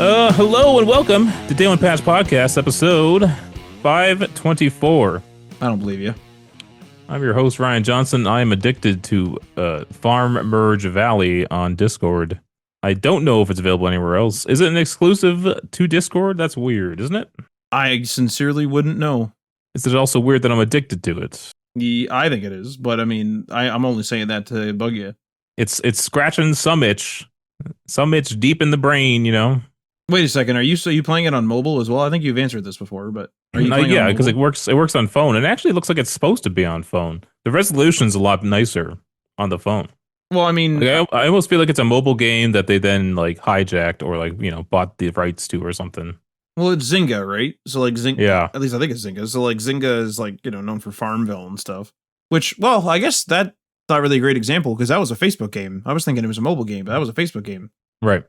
Hello and welcome to Day One Patch Podcast, episode 524. I don't believe you. I'm your host, Ryan Johnson. I am addicted to Farm Merge Valley on Discord. I don't know if it's available anywhere else. Is it an exclusive to Discord? That's weird, isn't it? I sincerely wouldn't know. Is it also weird that I'm addicted to it? I think it is, but I mean, I'm only saying that to bug you. It's scratching some itch deep in the brain, you know? Wait a second. Are you playing it on mobile as well? I think you've answered this before, but are you playing yeah, because it works on phone. It actually looks like it's supposed to be on phone. The resolution's a lot nicer on the phone. Well, I mean, I almost feel like it's a mobile game that they then like hijacked or like, you know, bought the rights to or something. well, it's Zynga, right? So like Zynga, Yeah. at least I think it's Zynga. So like Zynga is like, you know, known for Farmville and stuff, which, well, I guess that's not really a great example because that was a Facebook game. I was thinking it was a mobile game, but that was a Facebook game. Right.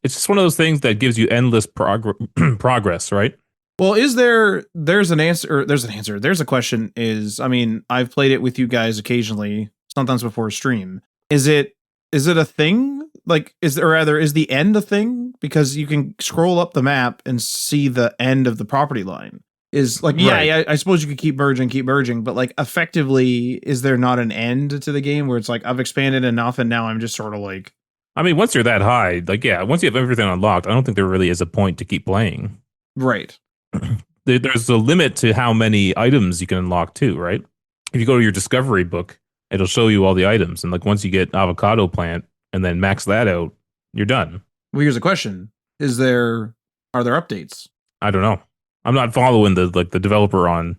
It's just one of those things that gives you endless progress, right? Well, there's a question is, I mean, I've played it with you guys occasionally, sometimes before a stream. Is it a thing? Like, is the end a thing? Because you can scroll up the map and see the end of the property line. Is like, Right. yeah, I suppose you could keep merging, but like effectively, is there not an end to the game where it's like, I've expanded enough and now I'm just sort of like, I mean, once you're that high, like, yeah, once you have everything unlocked, I don't think there really is a point to keep playing. right. There's a limit to how many items you can unlock too, right? If you go to your discovery book, it'll show you all the items. And like once you get avocado plant and then max that out, you're done. Well, here's a question. Are there updates? I don't know. I'm not following the developer on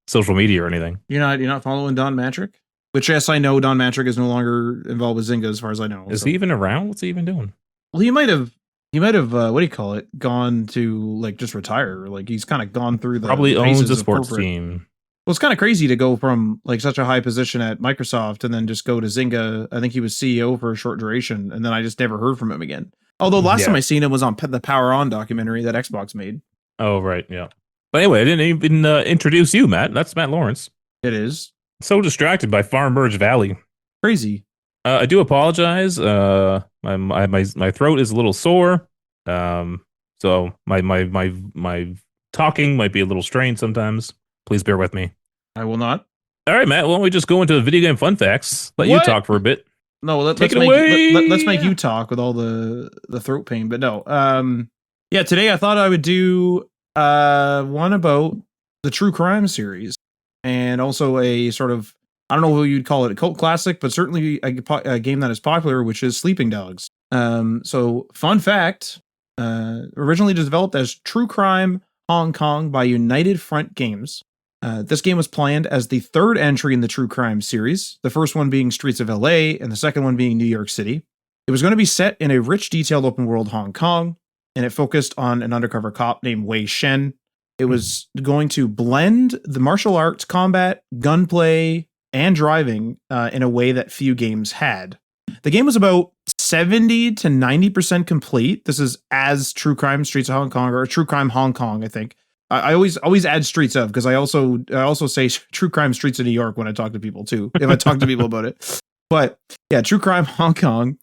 social media or anything. You're not following Don Matrick? Which, yes, I know Don Matrick is no longer involved with Zynga as far as I know. Is he even around? What's he even doing? Well, he might have what do you call it? Gone to like just retire. Like he's kind of gone through the Probably owns paces a of sports corporate. team. Well, it's kind of crazy to go from like such a high position at Microsoft and then just go to Zynga. I think he was CEO for a short duration, and then I just never heard from him again. Although last time I seen him was on the Power On documentary that Xbox made. Oh, right, yeah. But anyway, I didn't even introduce you, Matt. That's Matt Lawrence. It is So distracted by Farm Merge Valley. crazy. I do apologize. My throat is a little sore. So my talking might be a little strained sometimes. Please bear with me. I will not. All right, Matt. Why don't we just go into the video game fun facts? Let you What? talk for a bit. No, let's Take it make away. let's make you talk with all the throat pain. But no, yeah. Today I thought I would do one about the true crime series, and also a sort of, I don't know who you'd call it, a cult classic, but certainly a game that is popular, which is Sleeping Dogs. So fun fact, originally developed as True Crime Hong Kong by United Front Games. This game was planned as the third entry in the True Crime series, the first one being Streets of LA and the second one being New York City. It was going to be set in a rich, detailed open world Hong Kong, and it focused on an undercover cop named Wei Shen. It was going to blend the martial arts, combat, gunplay, and driving in a way that few games had. The game was about 70 to 90% complete. This is as True Crime Streets of Hong Kong, or True Crime Hong Kong, I think. I always add Streets of, because I also say True Crime Streets of New York when I talk to people too, if I talk to people about it. But yeah, True Crime Hong Kong.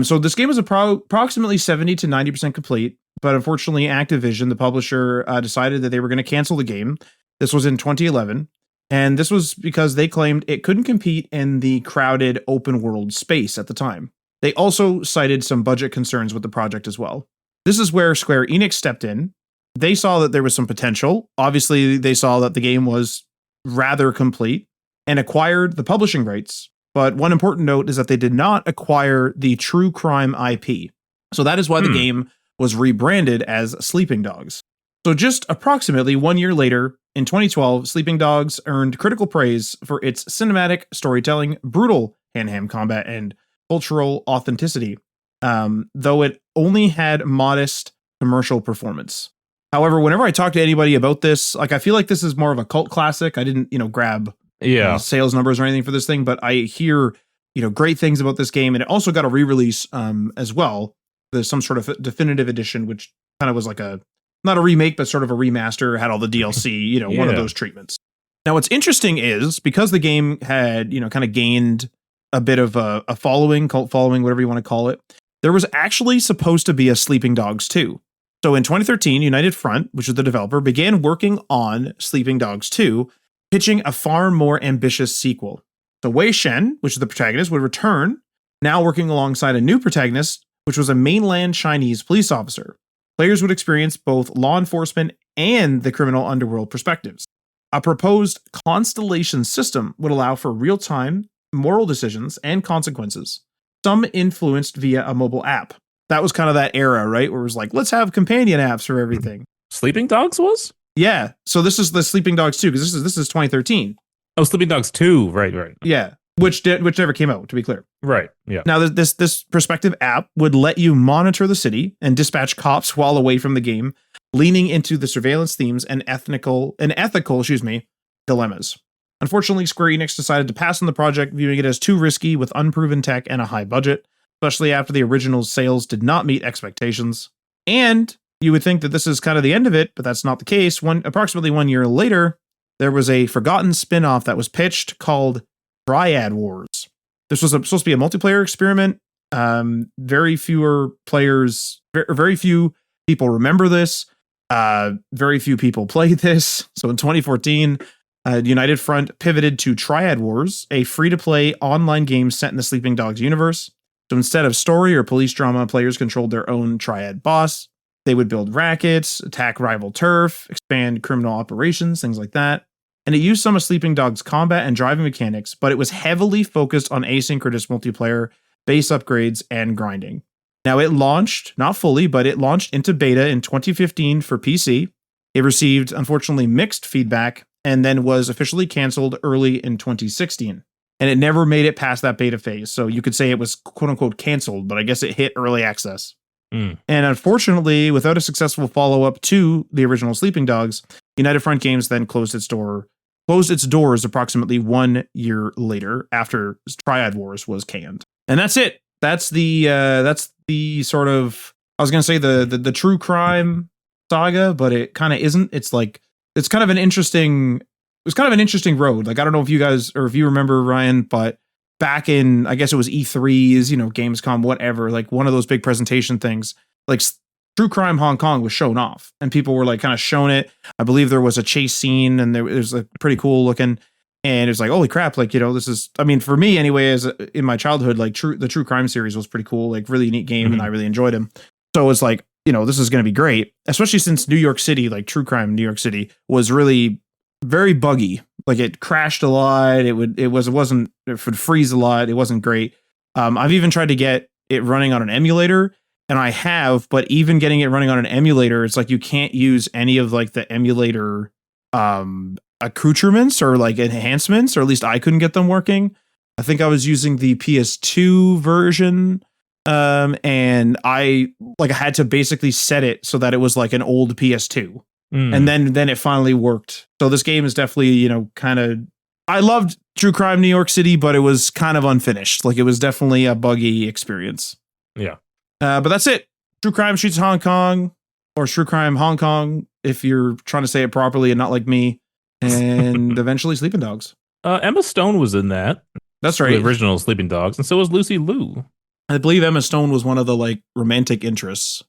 So this game was approximately 70 to 90% complete, but unfortunately Activision, the publisher, decided that they were going to cancel the game. This was in 2011, and this was because they claimed it couldn't compete in the crowded open world space at the time. They also cited some budget concerns with the project as well. This is where Square Enix stepped in. They saw that there was some potential. Obviously, they saw that the game was rather complete and acquired the publishing rights. But one important note is that they did not acquire the True Crime IP. So that is why the game was rebranded as Sleeping Dogs. So just approximately 1 year later, in 2012, Sleeping Dogs earned critical praise for its cinematic storytelling, brutal hand-to-hand combat, and cultural authenticity, though it only had modest commercial performance. However, whenever I talk to anybody about this, like, I feel like this is more of a cult classic. I didn't, grab sales numbers or anything for this thing, but I hear, great things about this game. And it also got a re-release as well. There's some sort of definitive edition, which kind of was like not a remake, but sort of a remaster, had all the DLC, one of those treatments. Now, what's interesting is because the game had, kind of gained a bit of a following, cult following, whatever you want to call it, there was actually supposed to be a Sleeping Dogs 2. So in 2013, United Front, which is the developer, began working on Sleeping Dogs 2, pitching a far more ambitious sequel. So Wei Shen, which is the protagonist, would return, now working alongside a new protagonist, which was a mainland Chinese police officer. Players would experience both law enforcement and the criminal underworld perspectives. A proposed constellation system would allow for real-time moral decisions and consequences, some influenced via a mobile app. That was kind of that era, right? Where it was like, let's have companion apps for everything. Sleeping Dogs was? Yeah. So this is the Sleeping Dogs 2, because this is 2013. Oh, Sleeping Dogs 2. Right. Yeah. Which never came out, to be clear. Right. Yeah. Now, this perspective app would let you monitor the city and dispatch cops while away from the game, leaning into the surveillance themes and ethical dilemmas. Unfortunately, Square Enix decided to pass on the project, viewing it as too risky with unproven tech and a high budget, especially after the original's sales did not meet expectations. And you would think that this is kind of the end of it, but that's not the case. Approximately 1 year later, there was a forgotten spin-off that was pitched called Triad Wars. This was supposed to be a multiplayer experiment. Very few people remember this. Very few people played this. So in 2014, United Front pivoted to Triad Wars, a free-to-play online game set in the Sleeping Dogs universe. So instead of story or police drama, players controlled their own Triad boss. They would build rackets, attack rival turf, expand criminal operations, things like that. And it used some of Sleeping Dogs' combat and driving mechanics, but it was heavily focused on asynchronous multiplayer, base upgrades, and grinding. Now it launched, not fully, but it launched into beta in 2015 for PC. It received, unfortunately, mixed feedback, and then was officially canceled early in 2016. And it never made it past that beta phase. So you could say it was quote unquote canceled, but I guess it hit early access. And unfortunately, without a successful follow-up to the original Sleeping Dogs, United Front Games then closed its doors approximately 1 year later after Triad Wars was canned. And that's it. That's the sort of, I was going to say the true crime saga, but it kind of isn't. It's kind of an interesting road. Like, I don't know if you guys, or if you remember, Ryan, but back in, I guess it was E3s, Gamescom, whatever, like one of those big presentation things, like True Crime Hong Kong was shown off and people were like kind of shown it. I believe there was a chase scene and there was like pretty cool looking, and it's like, holy crap, like, this is, I mean, for me anyway, as in my childhood, like the True Crime series was pretty cool, like really neat game. And I really enjoyed him. So it's like, this is going to be great, especially since New York City, like True Crime New York City, was really very buggy. Like, it crashed a lot. It would freeze a lot. It wasn't great. I've even tried to get it running on an emulator, and I have, but even getting it running on an emulator, it's like you can't use any of like the emulator accoutrements or like enhancements, or at least I couldn't get them working. I think I was using the PS2 version, and I had to basically set it so that it was like an old PS2. And then it finally worked. So this game is definitely, kind of, I loved True Crime New York City, but it was kind of unfinished. Like, it was definitely a buggy experience. Yeah. But that's it. True Crime Streets of Hong Kong, or True Crime Hong Kong, if you're trying to say it properly and not like me. And eventually Sleeping Dogs. Emma Stone was in that. That's right. The original Sleeping Dogs. And so was Lucy Liu. I believe Emma Stone was one of the like romantic interests.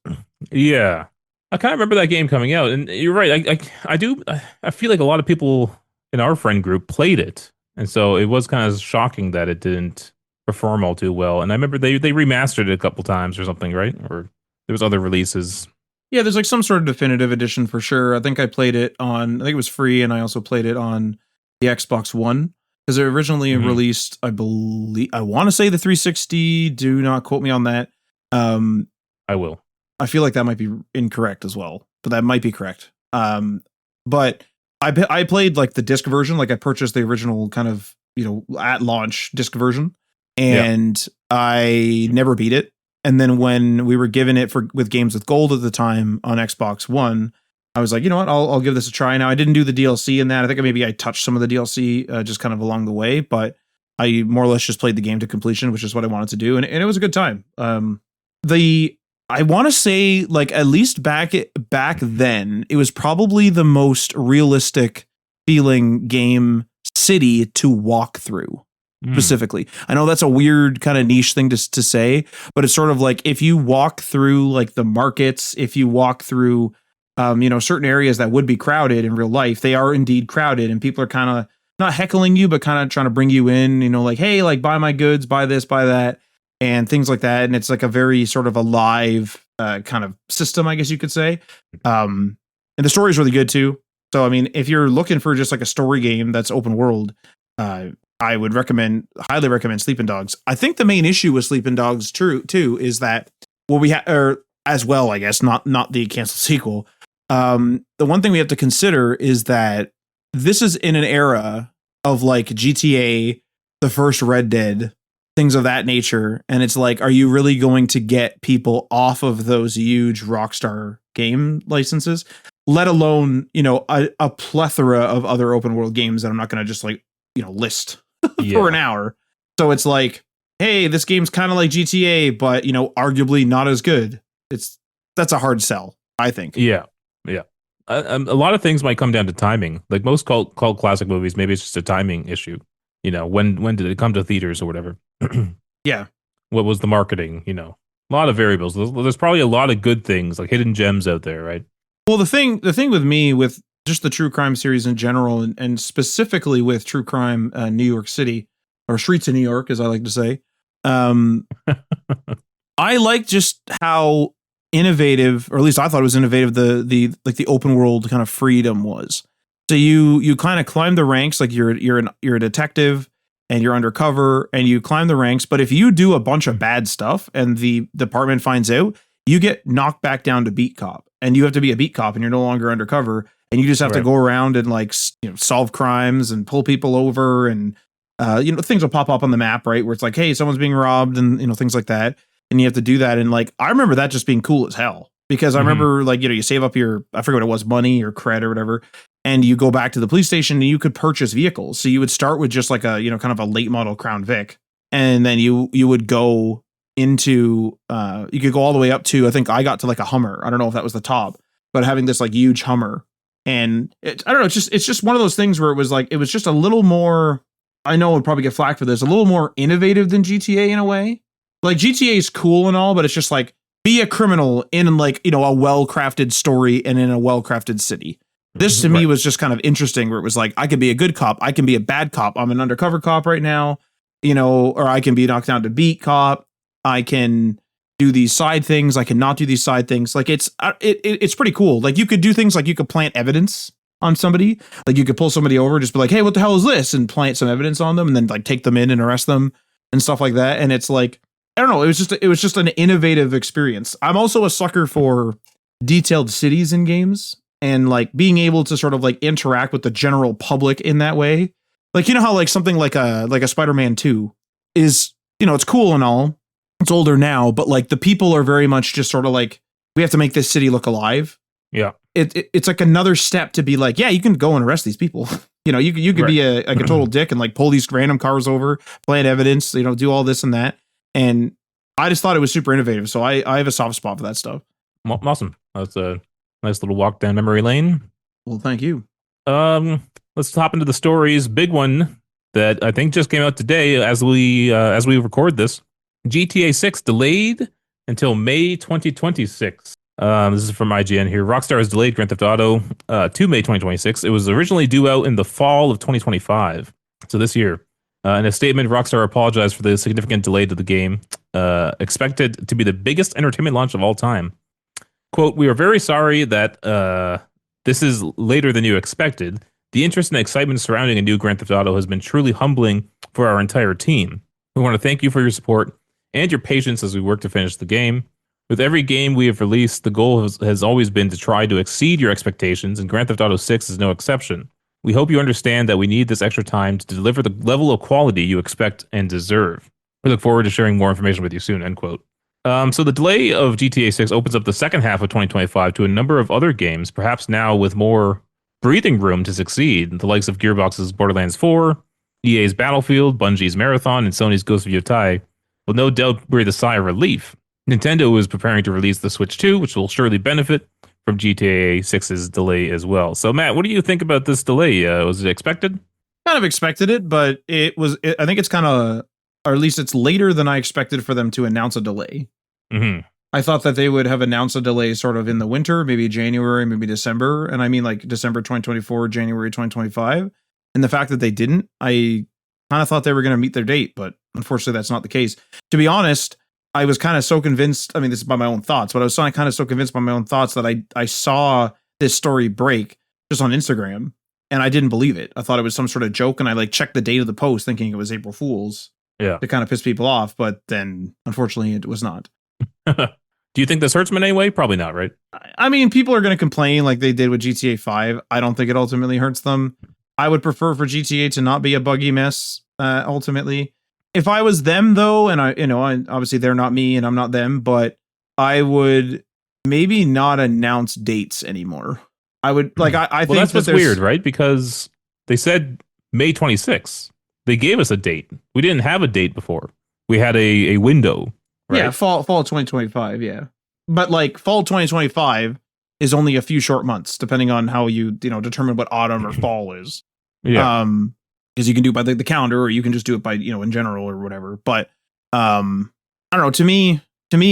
Yeah. I kind of remember that game coming out, and you're right. I feel like a lot of people in our friend group played it, and so it was kind of shocking that it didn't perform all too well. And I remember they remastered it a couple times or something, right? Or there was other releases. Yeah, there's like some sort of definitive edition for sure. I think I played it on, I think it was free, and I also played it on the Xbox One, because it originally released, I want to say the 360. Do not quote me on that. I will. I feel like that might be incorrect as well, but that might be correct. But I played like the disc version, like I purchased the original kind of, at launch disc version, and I never beat it. And then when we were given it with Games with Gold at the time on Xbox One, I was like, you know what, I'll give this a try. Now, I didn't do the DLC in that. I think maybe I touched some of the DLC just kind of along the way, but I more or less just played the game to completion, which is what I wanted to do. And it was a good time. I want to say, like, at least back then, it was probably the most realistic feeling game city to walk through. Mm. specifically. I know that's a weird kind of niche thing to say, but it's sort of like if you walk through like the markets, if you walk through certain areas that would be crowded in real life, they are indeed crowded, and people are kind of not heckling you, but kind of trying to bring you in, like, hey, like buy my goods, buy this, buy that, and things like that. And it's like a very sort of alive kind of system, I guess you could say. And the story is really good too. So, I mean, if you're looking for just like a story game that's open world, I would highly recommend Sleeping Dogs. I think the main issue with Sleeping Dogs too is that we have, or as well, I guess, not the canceled sequel. The one thing we have to consider is that this is in an era of like GTA, the first Red Dead, things of that nature. And it's like, are you really going to get people off of those huge Rockstar game licenses, let alone, a plethora of other open world games that I'm not going to just like, list for an hour. So it's like, hey, this game's kind of like GTA, but, arguably not as good. That's a hard sell, I think. Yeah. Yeah. A lot of things might come down to timing. Like most cult classic movies, maybe it's just a timing issue. When did it come to theaters or whatever? Yeah. What was the marketing? A lot of variables. There's probably a lot of good things, like hidden gems out there, right? Well, the thing with me, with just the true crime series in general, and specifically with true crime New York City, or Streets of New York, as I like to say, I like just how innovative, or at least I thought it was innovative, the open world kind of freedom was. So you kind of climb the ranks, like you're a detective and you're undercover and you climb the ranks, but if you do a bunch of bad stuff and the department finds out, you get knocked back down to beat cop, and you have to be a beat cop, and you're no longer undercover, and you just have to go around and like solve crimes and pull people over, and things will pop up on the map, right, where it's like, hey, someone's being robbed, and things like that. And you have to do that. And like, I remember that just being cool as hell, because I remember like, you save up your, I forget what it was, money or cred or whatever. And you go back to the police station and you could purchase vehicles. So you would start with just like a, kind of a late model Crown Vic. And then you would go into, you could go all the way up to, I think I got to like a Hummer. I don't know if that was the top, but having this like huge Hummer. And I don't know, it's just one of those things where it was just a little more, I know I'd probably get flack for this, a little more innovative than GTA in a way. Like GTA is cool and all, but it's just like, be a criminal in like, a well-crafted story and in a well-crafted city. This to me was just kind of interesting, where it was like, I could be a good cop, I can be a bad cop. I'm an undercover cop right now, or I can be knocked down to beat cop. I can do these side things. I can not do these side things. Like it's pretty cool. Like you could do things like you could plant evidence on somebody. Like you could pull somebody over, just be like, hey, what the hell is this? And plant some evidence on them, and then like take them in and arrest them and stuff like that. And it's like, I don't know. It was just an innovative experience. I'm also a sucker for detailed cities in games, and like being able to sort of like interact with the general public in that way. Like, how like something like a Spider-Man 2 is, it's cool and all. It's older now, but like the people are very much just sort of like, we have to make this city look alive. Yeah. It's like another step to be like, yeah, you can go and arrest these people. You could be a total dick and like pull these random cars over, plant evidence, do all this and that. And I just thought it was super innovative. So I have a soft spot for that stuff. Awesome. That's a nice little walk down memory lane. Well, thank you. Let's hop into the stories. Big one that I think just came out today as we record this. GTA 6 delayed until May 2026. This is from IGN here. Rockstar has delayed Grand Theft Auto to May 2026. It was originally due out in the fall of 2025. So this year. In a statement, Rockstar apologized for the significant delay to the game, expected to be the biggest entertainment launch of all time. Quote, "We are very sorry that this is later than you expected. The interest and excitement surrounding a new Grand Theft Auto has been truly humbling for our entire team. We want to thank you for your support and your patience as we work to finish the game. With every game we have released, the goal has always been to try to exceed your expectations, and Grand Theft Auto 6 is no exception. We hope you understand that we need this extra time to deliver the level of quality you expect and deserve. We look forward to sharing more information with you soon," end quote. So the delay of GTA 6 opens up the second half of 2025 to a number of other games, perhaps now with more breathing room to succeed, the likes of Gearbox's Borderlands 4, EA's Battlefield, Bungie's Marathon, and Sony's Ghost of Yotei will no doubt breathe a sigh of relief. Nintendo is preparing to release the Switch 2, which will surely benefit from GTA 6's delay as well. So, Matt, what do you think about this delay? Was it expected? kind of expected it, but I think it's kind of, or at least it's later than I expected for them to announce a delay. Mm-hmm. I thought that they would have announced a delay sort of in the winter, maybe January, maybe December. And I mean like December 2024, January 2025. And the fact that they didn't, I kind of thought they were going to meet their date, but unfortunately that's not the case. To be honest, I was kind of so convinced. I mean, this is by my own thoughts, but I was kind of so convinced by my own thoughts that I saw this story break just on Instagram and I didn't believe it. I thought it was some sort of joke. And I like checked the date of the post thinking it was April Fool's to kind of piss people off. But then unfortunately it was not. Do you think this hurts them in any way? Probably not, right? I mean, people are going to complain like they did with GTA 5. I don't think it ultimately hurts them. I would prefer for GTA to not be a buggy mess, ultimately. If I was them, though, and obviously they're not me and I'm not them, but I would maybe not announce dates anymore. I would I think that's what's weird, right? Because they said May 26th. They gave us a date. We didn't have a date before. We had a window. Right? Yeah, fall 2025, yeah. But like fall 2025 is only a few short months, depending on how you determine what autumn or fall is. Yeah. Because you can do it by the calendar, or you can just do it by in general or whatever. But I don't know. To me,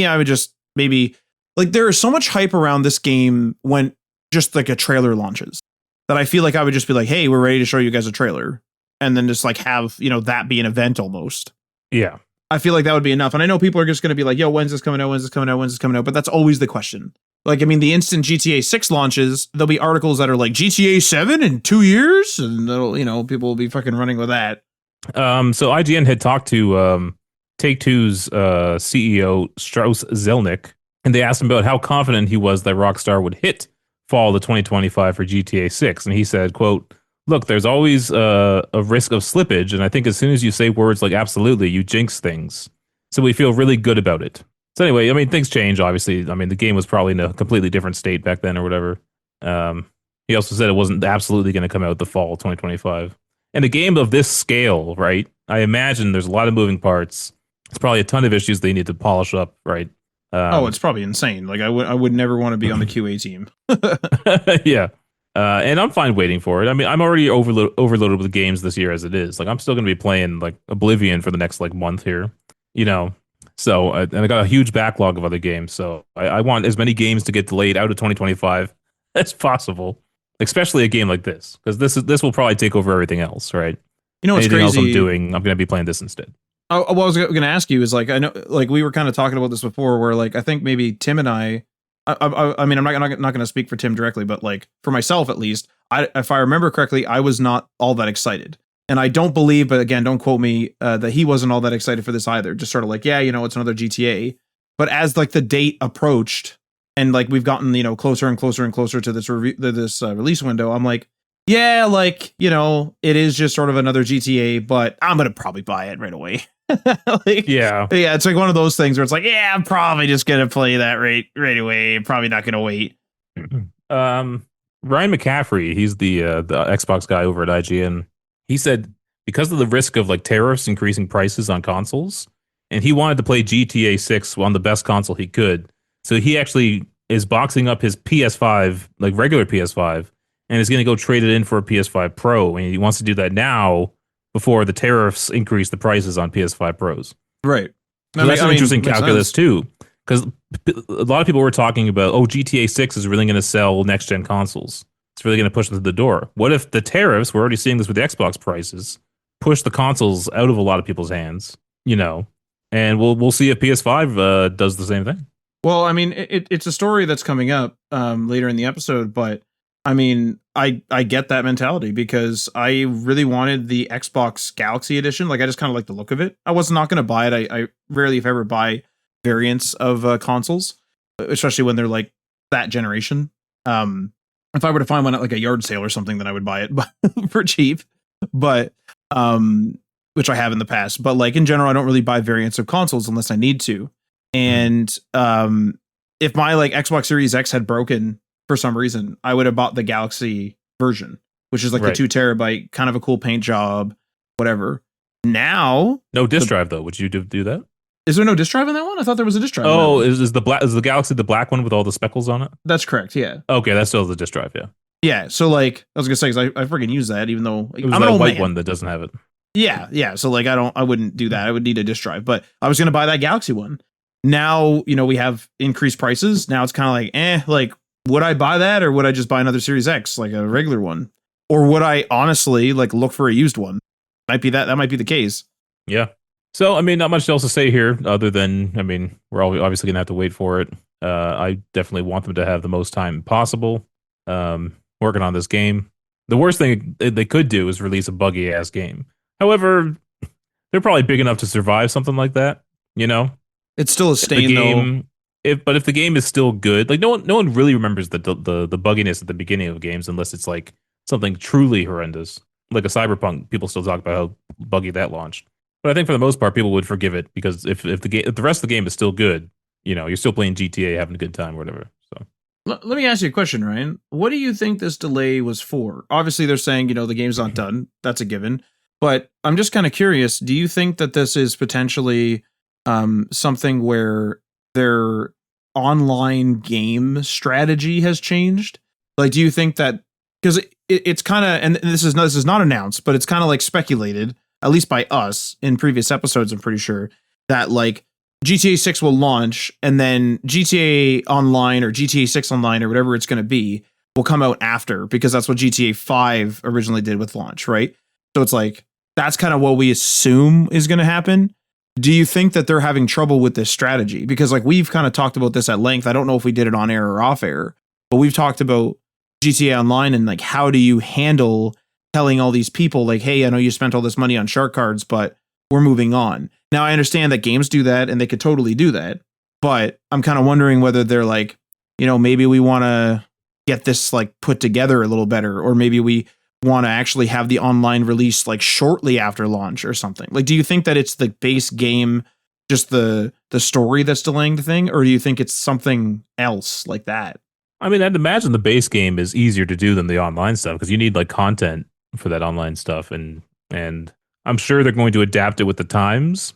I would just maybe like there is so much hype around this game when just like a trailer launches that I feel like I would just be like, hey, we're ready to show you guys a trailer, and then just like have that be an event almost. Yeah. I feel like that would be enough. And I know people are just going to be like, yo, when's this coming out? When's this coming out? When's this coming out? But that's always the question. Like, I mean, the instant GTA 6 launches, there'll be articles that are like GTA 7 in 2 years. And that'll, people will be fucking running with that. So IGN had talked to Take-Two's CEO, Strauss Zelnick, and they asked him about how confident he was that Rockstar would hit fall of 2025 for GTA 6. And he said, quote, look, there's always a risk of slippage, and I think as soon as you say words like absolutely, you jinx things. So we feel really good about it. So anyway, I mean, things change, obviously. I mean, the game was probably in a completely different state back then or whatever. He also said it wasn't absolutely going to come out the fall 2025. And a game of this scale, right, I imagine there's a lot of moving parts. It's probably a ton of issues they need to polish up, right? It's probably insane. Like, I would never want to be on the QA team. Yeah. And I'm fine waiting for it. I mean, I'm already overloaded with games this year as it is. Like, I'm still going to be playing like Oblivion for the next like month here, So, and I got a huge backlog of other games. So I want as many games to get delayed out of 2025 as possible, especially a game like this, because this will probably take over everything else, right? What's Anything crazy? else I'm doing, I'm going to be playing this instead. What I was going to ask you is like, I know, like we were kind of talking about this before, where like I think maybe Tim and I mean, I'm not going to speak for Tim directly, but like for myself at least, if I remember correctly, I was not all that excited, and I don't believe, but again, don't quote me, that he wasn't all that excited for this either. Just sort of like, yeah, it's another GTA. But as like the date approached, and like we've gotten closer and closer and closer to this release window, I'm like, yeah, like it is just sort of another GTA, but I'm gonna probably buy it right away. Yeah, it's like one of those things where it's like, yeah, I'm probably just gonna play that right away. I'm probably not gonna wait. Ryan McCaffrey, he's the Xbox guy over at IGN. He said because of the risk of like tariffs increasing prices on consoles, and he wanted to play GTA 6 on the best console he could, so he actually is boxing up his PS5, like regular PS5, and is going to go trade it in for a PS5 Pro, and he wants to do that now before the tariffs increase the prices on PS5 Pros. Right. So that's an interesting calculus too, because a lot of people were talking about, GTA 6 is really going to sell next-gen consoles. It's really going to push them to the door. What if the tariffs, we're already seeing this with the Xbox prices, push the consoles out of a lot of people's hands, and we'll see if PS5 does the same thing. Well, I mean, it's a story that's coming up later in the episode, but I mean, I get that mentality because I really wanted the Xbox Galaxy Edition. Like, I just kind of like the look of it. I was not going to buy it. I rarely, if ever, buy variants of consoles, especially when they're like that generation. If I were to find one at like a yard sale or something, then I would buy it for cheap. But which I have in the past. But like in general, I don't really buy variants of consoles unless I need to. And if my like Xbox Series X had broken for some reason, I would have bought the Galaxy version, which is like the 2 terabyte, kind of a cool paint job, whatever. Now, no disk drive though. Would you do that? Is there no disk drive on that one? I thought there was a disk drive. Oh, is the Galaxy the black one with all the speckles on it? That's correct. Yeah. Okay, that's still the disk drive. Yeah. Yeah, so like I was gonna say, because I freaking use that, even though It was I'm an that old white man. one that doesn't have it. Yeah. So like I wouldn't do that. I would need a disk drive, but I was gonna buy that Galaxy one. Now, we have increased prices. Now it's kind of like, would I buy that or would I just buy another Series X, like a regular one? Or would I honestly like look for a used one? That might be the case. Yeah. So, I mean, not much else to say here other than, I mean, we're all obviously going to have to wait for it. I definitely want them to have the most time possible working on this game. The worst thing they could do is release a buggy ass game. However, they're probably big enough to survive something like that, you know? It's still a If the stain though. game if the game is still good, like no one really remembers the bugginess at the beginning of games unless it's like something truly horrendous. Like a Cyberpunk, people still talk about how buggy that launched. But I think for the most part, people would forgive it because if the rest of the game is still good, you're still playing GTA, having a good time, or whatever. So Let me ask you a question, Ryan. What do you think this delay was for? Obviously, they're saying, the game's not done. That's a given. But I'm just kind of curious. Do you think that this is potentially something where their online game strategy has changed? Like, do you think that because it's kind of, and this is not announced, but it's kind of like speculated, at least by us in previous episodes, I'm pretty sure, that like GTA 6 will launch and then GTA Online or GTA 6 Online or whatever it's going to be will come out after, because that's what GTA 5 originally did with launch, right? So it's like that's kind of what we assume is going to happen. Do you think that they're having trouble with this strategy? Because like we've kind of talked about this at length. I don't know if we did it on air or off air, but we've talked about GTA Online and like how do you handle telling all these people like, hey, I know you spent all this money on shark cards, but we're moving on. Now I understand that games do that and they could totally do that, but I'm kind of wondering whether they're like, maybe we want to get this like put together a little better, or maybe we want to actually have the online release like shortly after launch or something. Like, do you think that it's the base game, just the story that's delaying the thing, or do you think it's something else like that? I mean, I'd imagine the base game is easier to do than the online stuff because you need like content for that online stuff, and I'm sure they're going to adapt it with the times.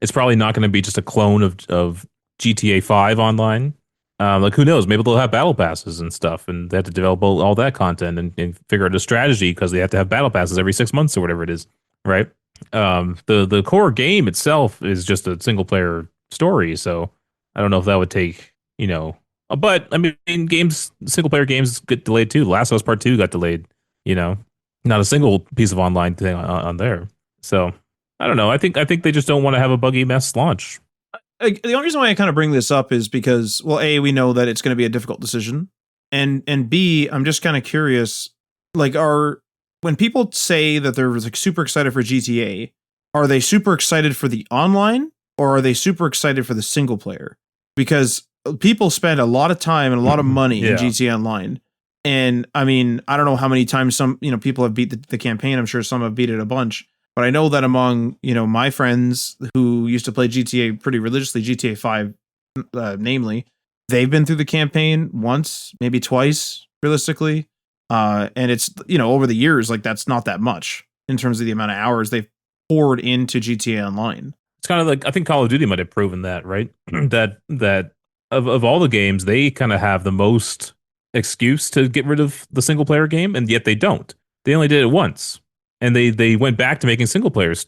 It's probably not going to be just a clone of GTA 5 online. Like who knows? Maybe they'll have battle passes and stuff, and they have to develop all that content and figure out a strategy because they have to have battle passes every 6 months or whatever it is, right? The core game itself is just a single player story, so I don't know if that would take but I mean, single player games get delayed too. Last of Us Part 2 got delayed. Not a single piece of online thing on there. So I don't know. I think they just don't want to have a buggy mess launch. The only reason why I kind of bring this up is because, well, A, we know that it's going to be a difficult decision, and B, I'm just kind of curious, like, when people say that they're like super excited for GTA, are they super excited for the online or are they super excited for the single player? Because people spend a lot of time and a lot of money in GTA Online. And I mean, I don't know how many times some, people have beat the campaign. I'm sure some have beat it a bunch. But I know that among, my friends who used to play GTA pretty religiously, GTA 5, namely, they've been through the campaign once, maybe twice, realistically. And it's, over the years, like that's not that much in terms of the amount of hours they've poured into GTA Online. It's kind of like, I think Call of Duty might have proven that, right? that of all the games, they kind of have the most excuse to get rid of the single player game, and yet they don't. They only did it once. And they went back to making single players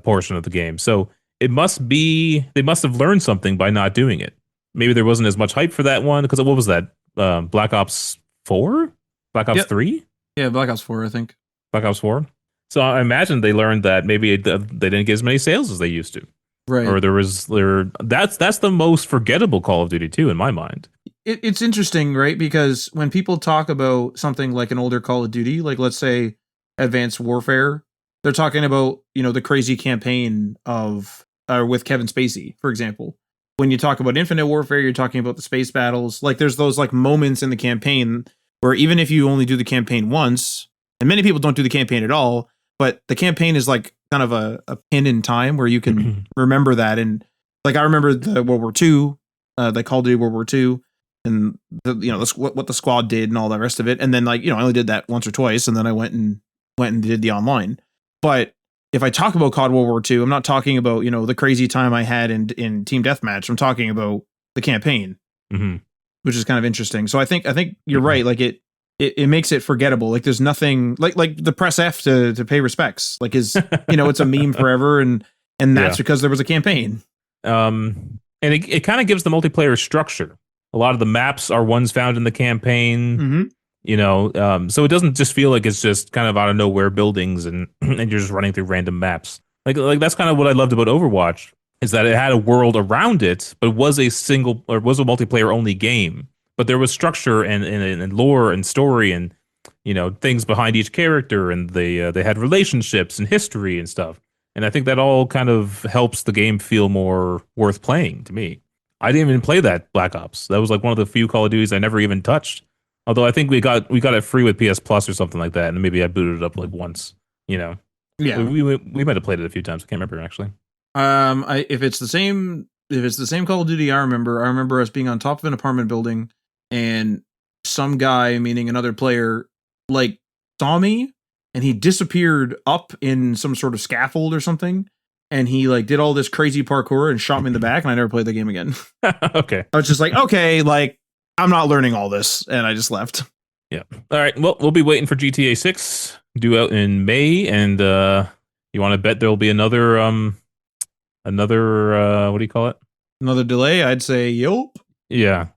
portion of the game. So they must have learned something by not doing it. Maybe there wasn't as much hype for that one because what was that? Black Ops 4? Black Ops 3? Yeah, Black Ops 4, I think. Black Ops 4. So I imagine they learned that maybe they didn't get as many sales as they used to. Right. Or that's the most forgettable Call of Duty 2 in my mind. It's interesting, right? Because when people talk about something like an older Call of Duty, like let's say Advanced Warfare, they're talking about, the crazy campaign of with Kevin Spacey, for example. When you talk about Infinite Warfare, you're talking about the space battles. Like there's those like moments in the campaign where even if you only do the campaign once, and many people don't do the campaign at all, but the campaign is like kind of a pin in time where you can remember that. And like I remember the World War II, the Call of Duty World War II, and what the squad did and all the rest of it. And then like, I only did that once or twice, and then I went and did the online. But if I talk about COD World War II, I'm not talking about, the crazy time I had in Team Deathmatch. I'm talking about the campaign, which is kind of interesting. So I think you're right. Like it it makes it forgettable. Like there's nothing like the press F to pay respects. Like it's a meme forever, and that's because there was a campaign. And it kind of gives the multiplayer structure. A lot of the maps are ones found in the campaign. Mm-hmm. So it doesn't just feel like it's just kind of out of nowhere buildings and and you're just running through random maps. Like that's kind of what I loved about Overwatch is that it had a world around it, but was a multiplayer only game. But there was structure and lore and story and things behind each character, and they had relationships and history and stuff. And I think that all kind of helps the game feel more worth playing to me. I didn't even play that Black Ops. That was like one of the few Call of Duties I never even touched. Although I think we got it free with PS Plus or something like that, and maybe I booted it up like once. Yeah. We might have played it a few times. I can't remember actually. If it's the same Call of Duty, I remember us being on top of an apartment building, and some guy, meaning another player, like saw me, and he disappeared up in some sort of scaffold or something, and he like did all this crazy parkour and shot me in the back, and I never played the game again. Okay. I was just like, okay, like I'm not learning all this, and I just left. Yeah. All right. Well, we'll be waiting for GTA 6 due out in May, and you want to bet there'll be another what do you call it? Another delay? I'd say yup. Yeah.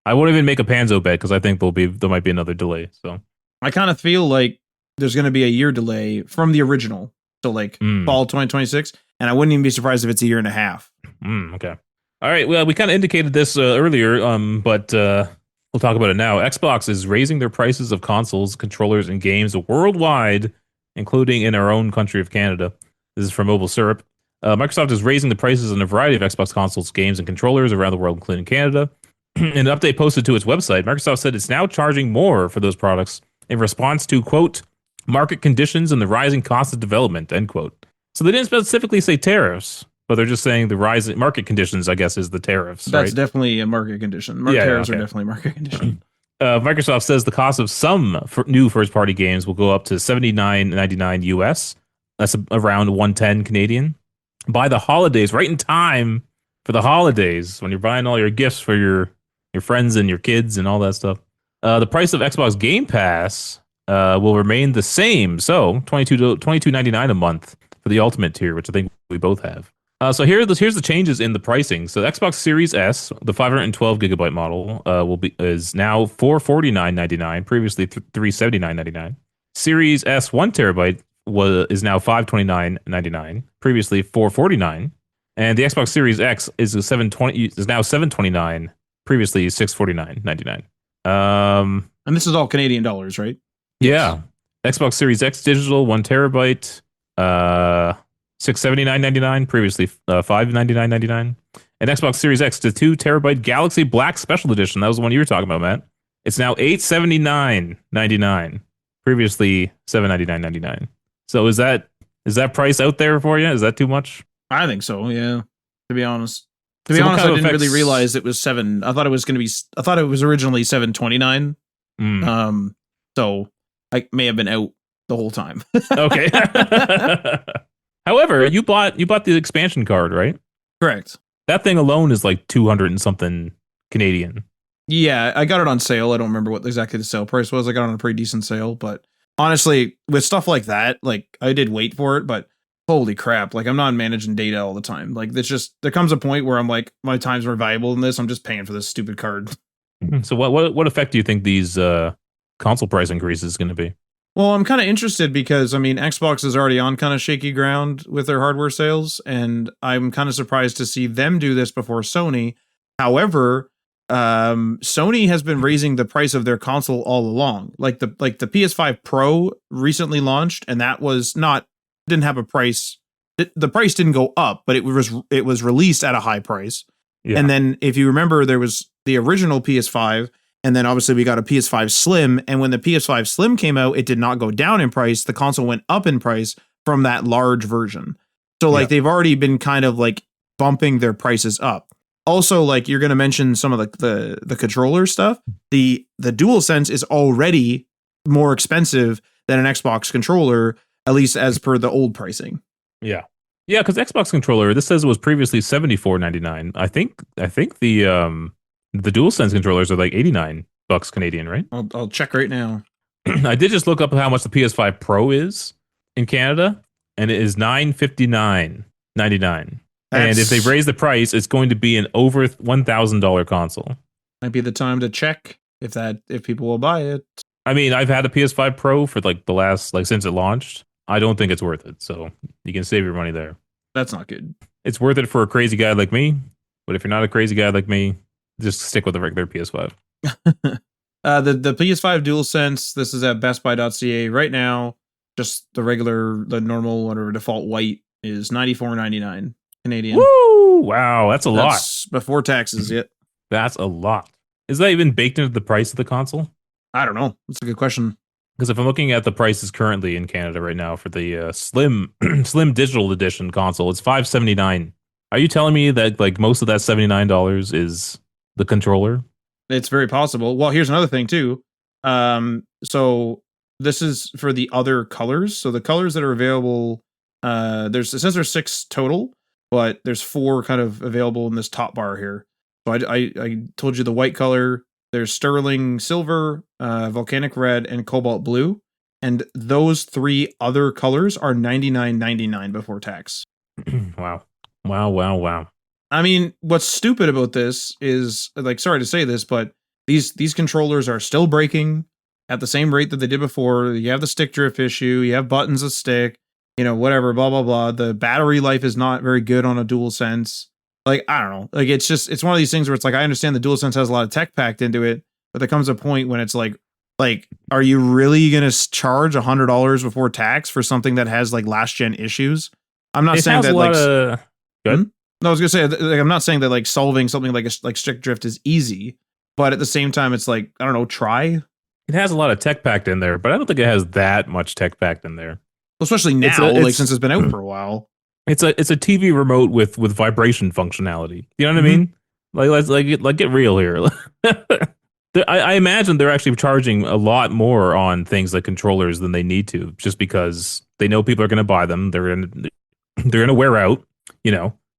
I won't even make a Panzo bet because I think there might be another delay. So I kind of feel like there's going to be a year delay from the original, so like fall 2026, and I wouldn't even be surprised if it's a year and a half. Okay. All right. Well, we kind of indicated this earlier, but we'll talk about it now. Xbox is raising their prices of consoles, controllers, and games worldwide, including in our own country of Canada. This is from Mobile Syrup. Microsoft is raising the prices on a variety of Xbox consoles, games, and controllers around the world, including Canada. In an update posted to its website, Microsoft said it's now charging more for those products in response to, quote, market conditions and the rising cost of development, end quote. So they didn't specifically say tariffs, but they're just saying the rising market conditions, I guess, is the tariffs. That's right? Definitely a market condition. Tariffs are definitely a market condition. Microsoft says the cost of some new first-party games will go up to $79.99 US. That's around $110 Canadian. By the holidays, right in time for the holidays, when you're buying all your gifts for your friends and your kids and all that stuff. The price of Xbox Game Pass will remain the same. So $22.99 a month for the Ultimate tier, which I think we both have. So here's the changes in the pricing. So the Xbox Series S, the 512 gigabyte model, is now $449.99, previously $379.99. Series S 1 terabyte is now $529.99, previously $449. And the Xbox Series X is now $729, previously $649.99. And this is all Canadian dollars, right? Yeah. Xbox Series X digital 1 terabyte, $679.99, previously $599.99. And Xbox Series X to 2 terabyte Galaxy Black Special Edition. That was the one you were talking about, Matt. It's now $879.99, previously $799.99. So is that price out there for you? Is that too much? I think so. Yeah. To be honest, I didn't really realize it was $7. I thought it was originally $729. So I may have been out the whole time. Okay. However, you bought the expansion card, right? Correct. That thing alone is like 200 and something Canadian. Yeah, I got it on sale. I don't remember what exactly the sale price was. I got it on a pretty decent sale, but honestly, with stuff like that, like I did wait for it, but holy crap, like I'm not managing data all the time. Like there comes a point where I'm like, my time's more valuable than this. I'm just paying for this stupid card. So what effect do you think these console price increases is going to be? Well, I'm kind of interested because I mean, Xbox is already on kind of shaky ground with their hardware sales, and I'm kind of surprised to see them do this before Sony. However, Sony has been raising the price of their console all along. Like the PS5 Pro recently launched, and that didn't have a price. The price didn't go up, but it was released at a high price. Yeah. And then if you remember, there was the original PS5, and then obviously we got a PS5 Slim. And when the PS5 Slim came out, it did not go down in price. The console went up in price from that large version. So like they've already been kind of like bumping their prices up. Also, like you're going to mention some of the controller stuff. The DualSense is already more expensive than an Xbox controller, at least as per the old pricing. Yeah, because Xbox controller, this says it was previously $74.99. I think the DualSense controllers are like $89. bucks Canadian, right? I'll check right now. I did just look up how much the PS5 Pro is in Canada, and it is $959.99. And if they That's raise the price, it's going to be an over $1,000 console. might be the time to check if people will buy it. I mean, I've had a PS5 Pro for like the last since it launched. I don't think it's worth it. So you can save your money there. That's not good. It's worth it for a crazy guy like me, but if you're not a crazy guy like me, just stick with the regular PS5. The PS5 DualSense. This is at BestBuy.ca right now. Just the normal, whatever default white is $94.99 Canadian. Woo! Wow, that's a lot. That's before taxes. Yet That's a lot. Is that even baked into the price of the console? I don't know. That's a good question. Because if I'm looking at the prices currently in Canada right now for the slim digital edition console, it's $579. Are you telling me that like most of that $79 is the controller? It's very possible. Well, here's another thing too. So this is for the other colors. So the colors that are available, it says there's 6 total, but there's 4 kind of available in this top bar here. So I told you the white color. There's sterling silver, volcanic red, and cobalt blue, and those 3 other colors are $99.99 before tax. Wow. Wow. I mean, what's stupid about this is, like, sorry to say this, but these controllers are still breaking at the same rate that they did before. You have the stick drift issue, you have buttons that stick, whatever, blah, blah, blah. The battery life is not very good on a DualSense. Like, I don't know. Like, it's one of these things where it's like, I understand the DualSense has a lot of tech packed into it, but there comes a point when it's like, are you really going to charge $100 before tax for something that has like last gen issues? I'm not saying that good. No, I was gonna say, like, I'm not saying that like solving something like stick drift is easy, but at the same time, it's like, I don't know, try. It has a lot of tech packed in there, but I don't think it has that much tech packed in there. Especially now, since it's been out for a while. It's a TV remote with vibration functionality. You know what I mean? Let's get real here. I imagine they're actually charging a lot more on things like controllers than they need to, just because they know people are going to buy them. They're going to wear out.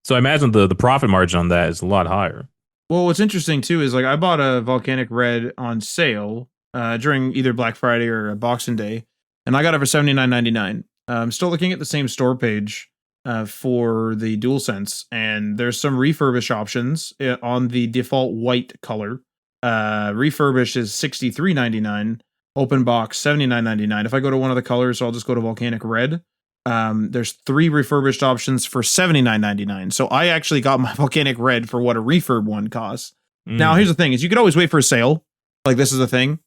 So I imagine the profit margin on that is a lot higher. Well, what's interesting too is like I bought a volcanic red on sale during either Black Friday or Boxing Day, and I got it for $79.99. I'm still looking at the same store page for the DualSense, and there's some refurbished options on the default white color. Refurbished is $63.99. Open box $79.99. If I go to one of the colors, so I'll just go to volcanic red. There's 3 refurbished options for $79.99. So I actually got my volcanic red for what a refurb one costs. Now, here's the thing: is you could always wait for a sale. Like, this is the thing.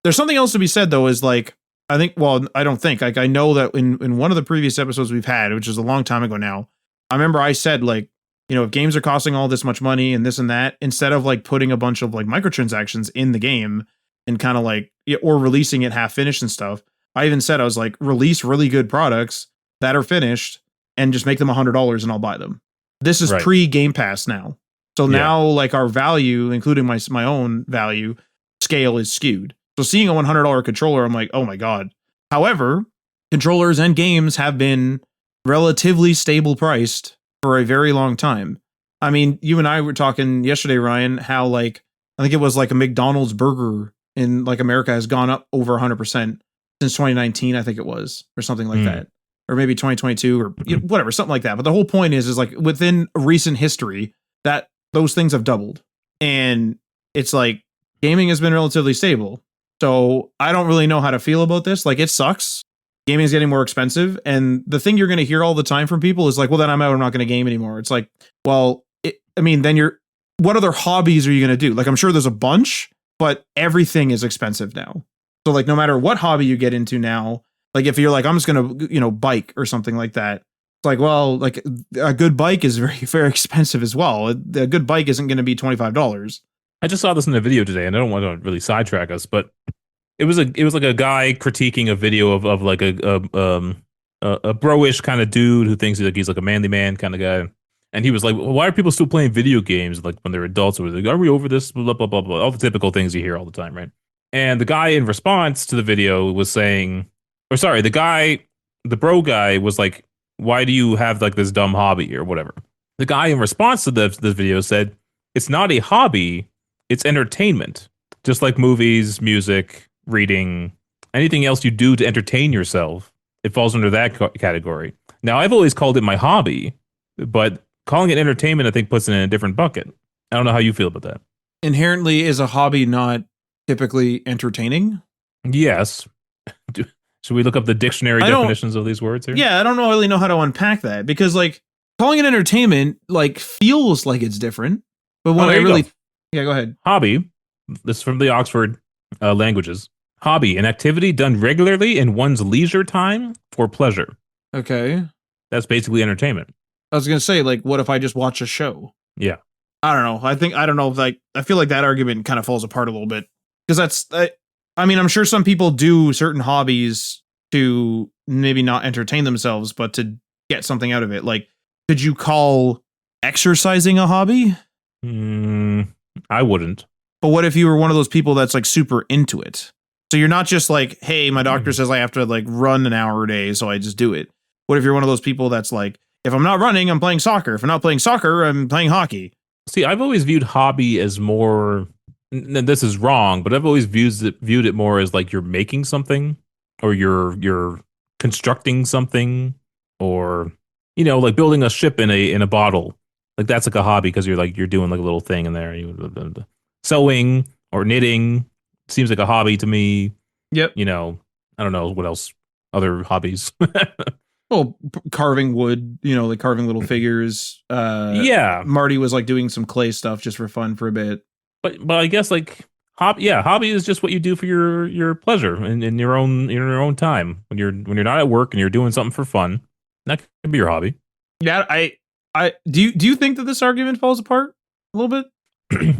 There's something else to be said though. Is like, I don't think, like, I know that in one of the previous episodes we've had, which is a long time ago now, I remember I said, like, if games are costing all this much money and this and that, instead of like putting a bunch of like microtransactions in the game and kind of like, or releasing it half finished and stuff, I even said, I was like, release really good products that are finished and just make them $100 and I'll buy them. This is pre Game Pass now. So now, like, our value, including my own value scale, is skewed. So seeing a $100 controller, I'm like, oh my God. However, controllers and games have been relatively stable priced for a very long time. I mean, you and I were talking yesterday, Ryan, how like, I think it was like a McDonald's burger in like America has gone up over 100% since 2019, I think it was, or something like that. Or maybe 2022 or whatever, something like that. But the whole point is like within recent history that those things have doubled. And it's like gaming has been relatively stable. So I don't really know how to feel about this. Like, it sucks. Gaming is getting more expensive. And the thing you're going to hear all the time from people is like, well, then I'm not going to game anymore. It's like, well, then what other hobbies are you going to do? Like, I'm sure there's a bunch, but everything is expensive now. So like, no matter what hobby you get into now, like if you're like, I'm just going to, bike or something like that. It's like, well, like a good bike is very, very expensive as well. A good bike isn't going to be $25. I just saw this in a video today, and I don't want to really sidetrack us, but it was like a guy critiquing a video of like a bro-ish kind of dude who thinks he's like a manly man kind of guy. And he was like, well, why are people still playing video games like when they're adults? Or like, are we over this? Blah, blah, blah, blah. All the typical things you hear all the time, right? And the guy in response to the video was saying, the bro guy was like, why do you have like this dumb hobby or whatever? The guy in response to this video said, it's not a hobby, it's entertainment Just like movies, music, reading, anything else you do to entertain yourself, it falls under that category. Now, I've always called it my hobby, but calling it entertainment, I think, puts it in a different bucket. I don't know how you feel about that. Inherently, is a hobby not typically entertaining? Yes. Should we look up the dictionary definitions of these words here? Yeah, I don't really know how to unpack that because, like, calling it entertainment, like, feels like it's different. But when yeah, go ahead. Hobby. This is from the Oxford languages. Hobby, an activity done regularly in one's leisure time for pleasure. Okay. That's basically entertainment. I was gonna say, like, what if I just watch a show? Yeah. I don't know. I don't know if, like, I feel like that argument kind of falls apart a little bit because I mean, I'm sure some people do certain hobbies to maybe not entertain themselves, but to get something out of it. Like, could you call exercising a hobby? I wouldn't. But what if you were one of those people that's like super into it? So you're not just like, hey, my doctor says I have to like run an hour a day, so I just do it. What if you're one of those people that's like, if I'm not running, I'm playing soccer. If I'm not playing soccer, I'm playing hockey. See, I've always viewed hobby as more, and this is wrong, but I've always viewed it more as like you're making something or you're constructing something or, you know, like building a ship in a bottle. Like that's like a hobby because you're doing like a little thing in there. Sewing or knitting seems like a hobby to me. Yep. You know, I don't know what else, other hobbies. Well, carving wood, you know, like carving little figures. Yeah. Marty was like doing some clay stuff just for fun for a bit. But I guess like hobby is just what you do for your pleasure in your own time when you're not at work and you're doing something for fun. That could be your hobby. Yeah, I do you think that this argument falls apart a little bit?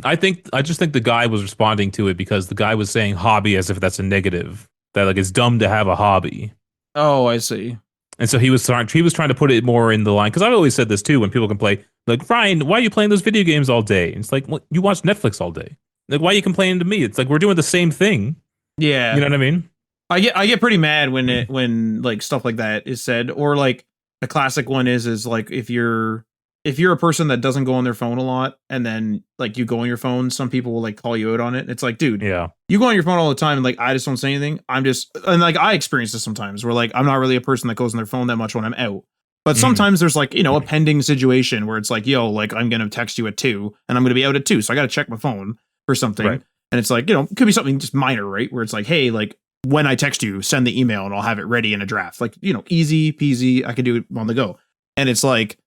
I just think the guy was responding to it because the guy was saying hobby as if that's a negative. That like it's dumb to have a hobby. Oh, I see. And so he was trying to put it more in the line because I've always said this too when people can play like Ryan, why are you playing those video games all day? And it's like, well, you watch Netflix all day. Like, why are you complaining to me? It's like we're doing the same thing. Yeah, you know what I mean. I get pretty mad when like stuff like that is said, or like a classic one is like if you're a person that doesn't go on their phone a lot and then like you go on your phone, some people will like call you out on it. It's like, dude, yeah, you go on your phone all the time and like I just don't say anything. And like I experience this sometimes where like I'm not really a person that goes on their phone that much when I'm out. But sometimes there's like, you know, a pending situation where it's like, yo, like I'm going to text you at 2 and I'm going to be out at 2. So I got to check my phone for something. Right. And it's like, you know, it could be something just minor, right? Where it's like, hey, like when I text you, send the email and I'll have it ready in a draft. Like, you know, easy peasy. I can do it on the go. And it's like,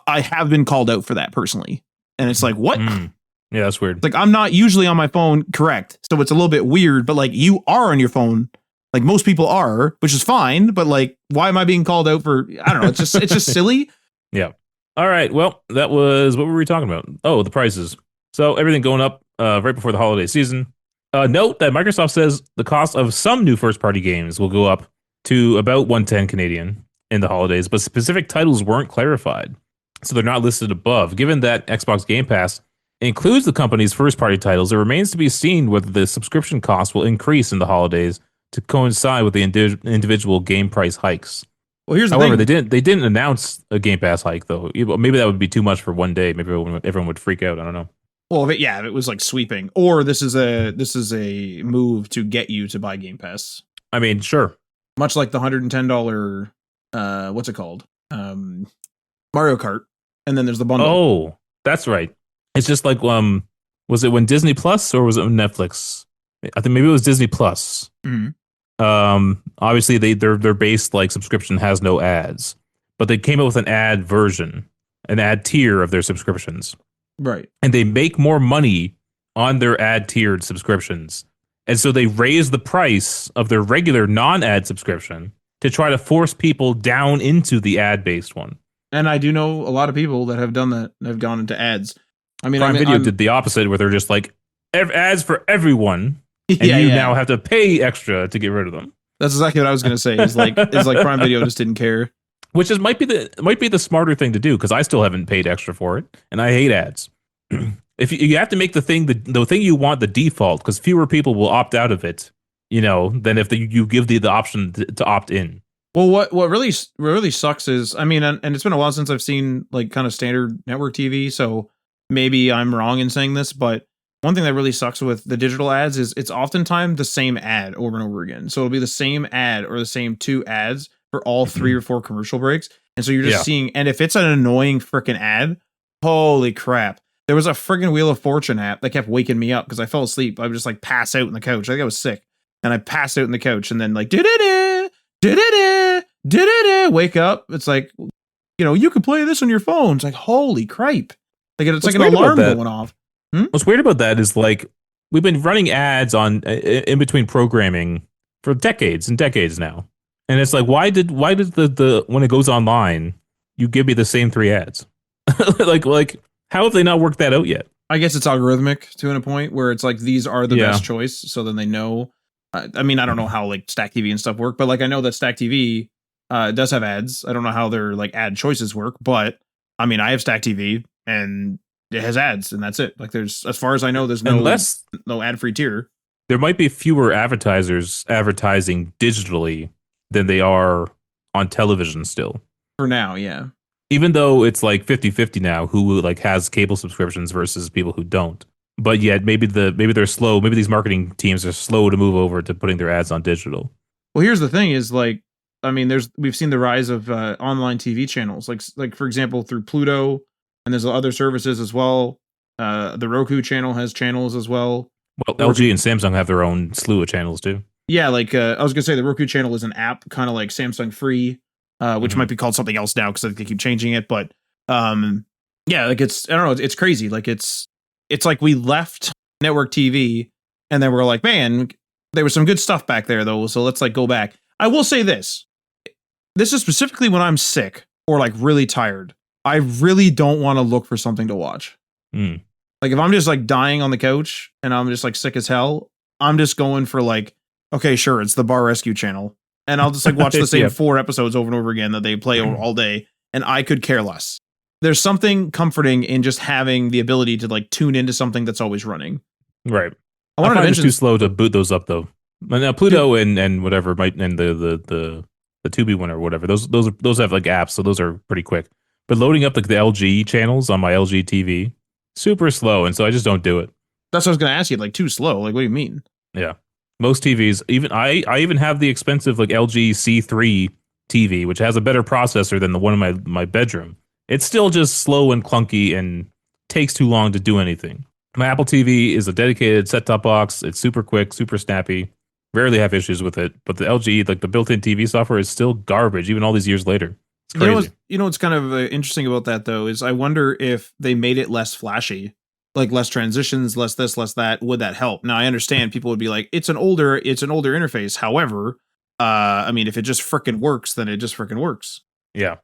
I have been called out for that personally. And it's like, what? Yeah, that's weird. It's like, I'm not usually on my phone. Correct. So it's a little bit weird, but like you are on your phone. Like most people are, which is fine. But like, why am I being called out for, I don't know. It's just silly. Yeah. All right. Well, that was, what were we talking about? Oh, the prices. So everything going up right before the holiday season. Note that Microsoft says the cost of some new first-party games will go up to about 110 Canadian in the holidays, but specific titles weren't clarified. So they're not listed above. Given that Xbox Game Pass includes the company's first-party titles, it remains to be seen whether the subscription cost will increase in the holidays to coincide with the individual game price hikes. Well, here's the However, thing. they didn't announce a Game Pass hike though. Maybe that would be too much for one day. Maybe everyone would freak out. I don't know. Well, if it was like sweeping, or this is a move to get you to buy Game Pass. I mean, sure. Much like the $110, what's it called? Mario Kart, and then there's the bundle. Oh, that's right. It's just like was it when Disney Plus or was it Netflix? I think maybe it was Disney Plus. Mm-hmm. Obviously their base like subscription has no ads, but they came up with an ad version, an ad tier of their subscriptions. Right. And they make more money on their ad tiered subscriptions. And so they raise the price of their regular non-ad subscription to try to force people down into the ad-based one. And I do know a lot of people that have done that, have gone into ads. I mean, Prime Video did the opposite, where they're just like, ads for everyone, and you now have to pay extra to get rid of them. That's exactly what I was going to say. Is like Prime Video just didn't care. Which might be the smarter thing to do, because I still haven't paid extra for it, and I hate ads. If you have to make the thing you want the default, because fewer people will opt out of it, you know, than if you give the option to opt in. Well, what really sucks is, I mean, and it's been a while since I've seen like kind of standard network TV, so maybe I'm wrong in saying this, but one thing that really sucks with the digital ads is it's oftentimes the same ad over and over again. So it'll be the same ad or the same 2 ads for all 3 or 4 commercial breaks. And so you're just seeing, and if it's an annoying freaking ad, holy crap. There was a friggin' Wheel of Fortune app that kept waking me up because I fell asleep. I would just like pass out in the couch. I think I was sick. And I passed out in the couch and then like, wake up. It's like, you can play this on your phone. It's like, holy crap. Like it's like an alarm going off. What's weird about that is like we've been running ads on in between programming for decades and decades now, and it's like why did the when it goes online you give me the same 3 ads? like how have they not worked that out yet? I guess it's algorithmic to a point where it's like these are the best choice, so then they know. I mean, I don't know how like Stack TV and stuff work, but like I know that Stack TV does have ads. I don't know how their like ad choices work, but I mean I have Stack TV and it has ads and that's it. Like there's, as far as I know, there's no ad-free tier. There might be fewer advertisers advertising digitally than they are on television still. For now, yeah. Even though it's like 50-50 now who like has cable subscriptions versus people who don't. But yet maybe they're slow. Maybe these marketing teams are slow to move over to putting their ads on digital. Well, here's the thing is like, I mean, we've seen the rise of online TV channels, like for example, through Pluto. And there's other services as well. The Roku channel has channels as well. Well, LG and Samsung have their own slew of channels too. Yeah, like I was gonna say, the Roku channel is an app, kind of like Samsung Free, which might be called something else now because they keep changing it. But yeah, like I don't know, it's crazy. Like it's like we left network TV, and then we're like, man, there was some good stuff back there though, so let's like go back. I will say this. This is specifically when I'm sick or like really tired. I really don't want to look for something to watch. Like if I'm just like dying on the couch and I'm just like sick as hell, I'm just going for like, okay, sure, it's the Bar Rescue channel. And I'll just like watch the same 4 episodes over and over again that they play all day. And I could care less. There's something comforting in just having the ability to like tune into something that's always running. Right. I wanted to mention, it's too slow to boot those up though. Now Pluto and whatever might, and the Tubi one or whatever, those have like apps, so those are pretty quick. But loading up like the LG channels on my LG TV, super slow, and so I just don't do it. That's what I was going to ask you. Like too slow. Like what do you mean? Yeah, most TVs. Even I even have the expensive like LG C3 TV, which has a better processor than the one in my bedroom. It's still just slow and clunky and takes too long to do anything. My Apple TV is a dedicated set-top box. It's super quick, super snappy. Rarely have issues with it. But the LG, like the built-in TV software, is still garbage even all these years later. It's crazy. You know what's kind of interesting about that though is I wonder if they made it less flashy, like less transitions, less this, less that. Would that help? Now I understand people would be like, it's an older interface. However, I mean, if it just frickin' works, then it just frickin' works. Yeah.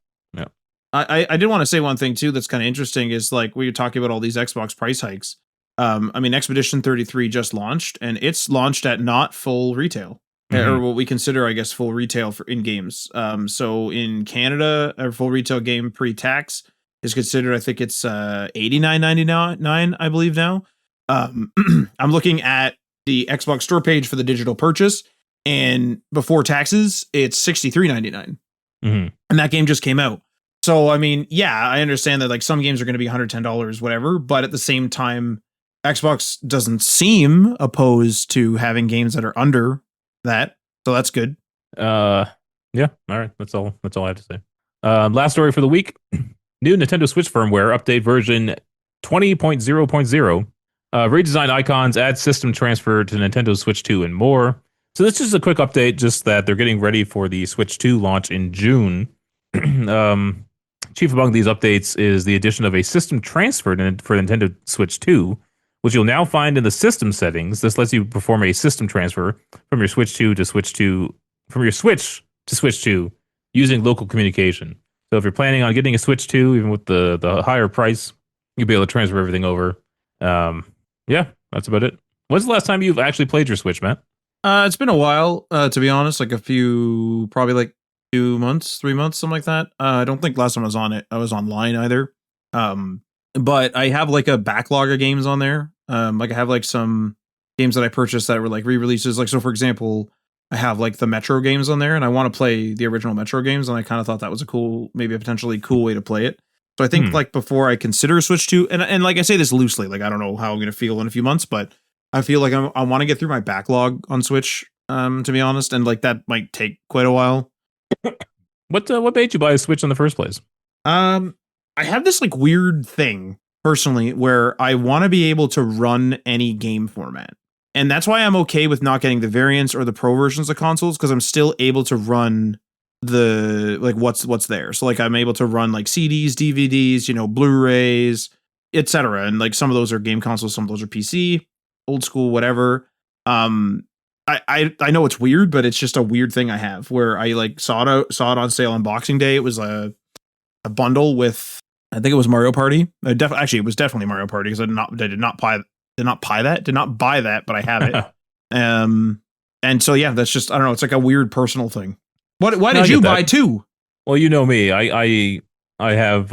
I did want to say one thing too that's kind of interesting is like we were talking about all these Xbox price hikes. I mean, Expedition 33 just launched, and it's launched at not full retail. Or what we consider, I guess, full retail for in games. So in Canada, a full retail game pre-tax is considered, I think it's $89.99, I believe now. I'm looking at the Xbox store page for the digital purchase, and before taxes, it's $63.99. And that game just came out. So, I mean, yeah, I understand that like some games are going to be $110, whatever, but at the same time, Xbox doesn't seem opposed to having games that are under that, so that's good. Yeah, all right, that's all I have to say. Last story for the week. New Nintendo Switch firmware update version 20.0.0 redesign icons, add system transfer to Nintendo Switch 2 and more. So this is a quick update, just that they're getting ready for the Switch 2 launch in June. Chief among these updates is the addition of a system transfer for Nintendo Switch 2, which you'll now find in the system settings. This lets you perform a system transfer from your Switch 2 to Switch 2, from your Switch to Switch 2 using local communication. So if you're planning on getting a Switch 2, even with the higher price, you'll be able to transfer everything over. Yeah, that's about it. When's the last time you've actually played your Switch, Matt? It's been a while, to be honest, like probably like 2 months, 3 months, something like that. I don't think last time I was on it, I was online either. But I have like a backlog of games on there. Like I have like some games that I purchased that were like re-releases. Like, so for example, I have like the Metro games on there, and I want to play the original Metro games. And I kind of thought that was maybe a potentially cool way to play it. So I think like before I consider a Switch 2, and like I say this loosely, like I don't know how I'm gonna feel in a few months, but I feel like I want to get through my backlog on Switch, to be honest, and like that might take quite a while. What made you buy a Switch in the first place? I have this like weird thing personally where I want to be able to run any game format. And that's why I'm okay with not getting the variants or the pro versions of consoles, because I'm still able to run the like what's there. So like I'm able to run like CDs, DVDs, Blu-rays, etc. And like some of those are game consoles, some of those are PC, old school, whatever. I know it's weird, but it's just a weird thing I have where I like saw it on sale on Boxing Day. It was a bundle with, I think it was Mario Party. Actually, it was definitely Mario Party because I did not buy that, but I have it. And so yeah, that's just, I don't know. It's like a weird personal thing. Why did you buy two? Well, you know me. I have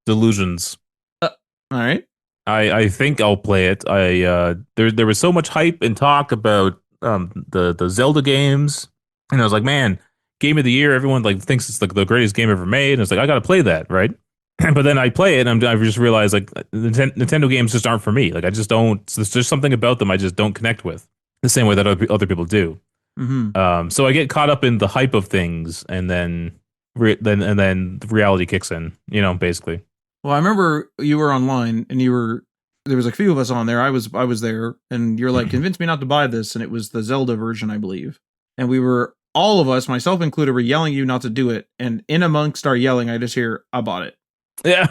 delusions. All right. I think I'll play it. There was so much hype and talk about the Zelda games, and I was like, man, game of the year. Everyone like thinks it's like the greatest game ever made. And it's like I got to play that, right? But then I play it, and I've just realized like Nintendo games just aren't for me. Like I just don't. There's just something about them I just don't connect with the same way that other people do. Mm-hmm. So I get caught up in the hype of things, and then reality kicks in. Basically. Well, I remember you were online, and there was a few of us on there. I was there, and you're like, convince me not to buy this, and it was the Zelda version, I believe. And we were, all of us, myself included, were yelling at you not to do it. And in amongst our yelling, I just hear, I bought it. Yeah.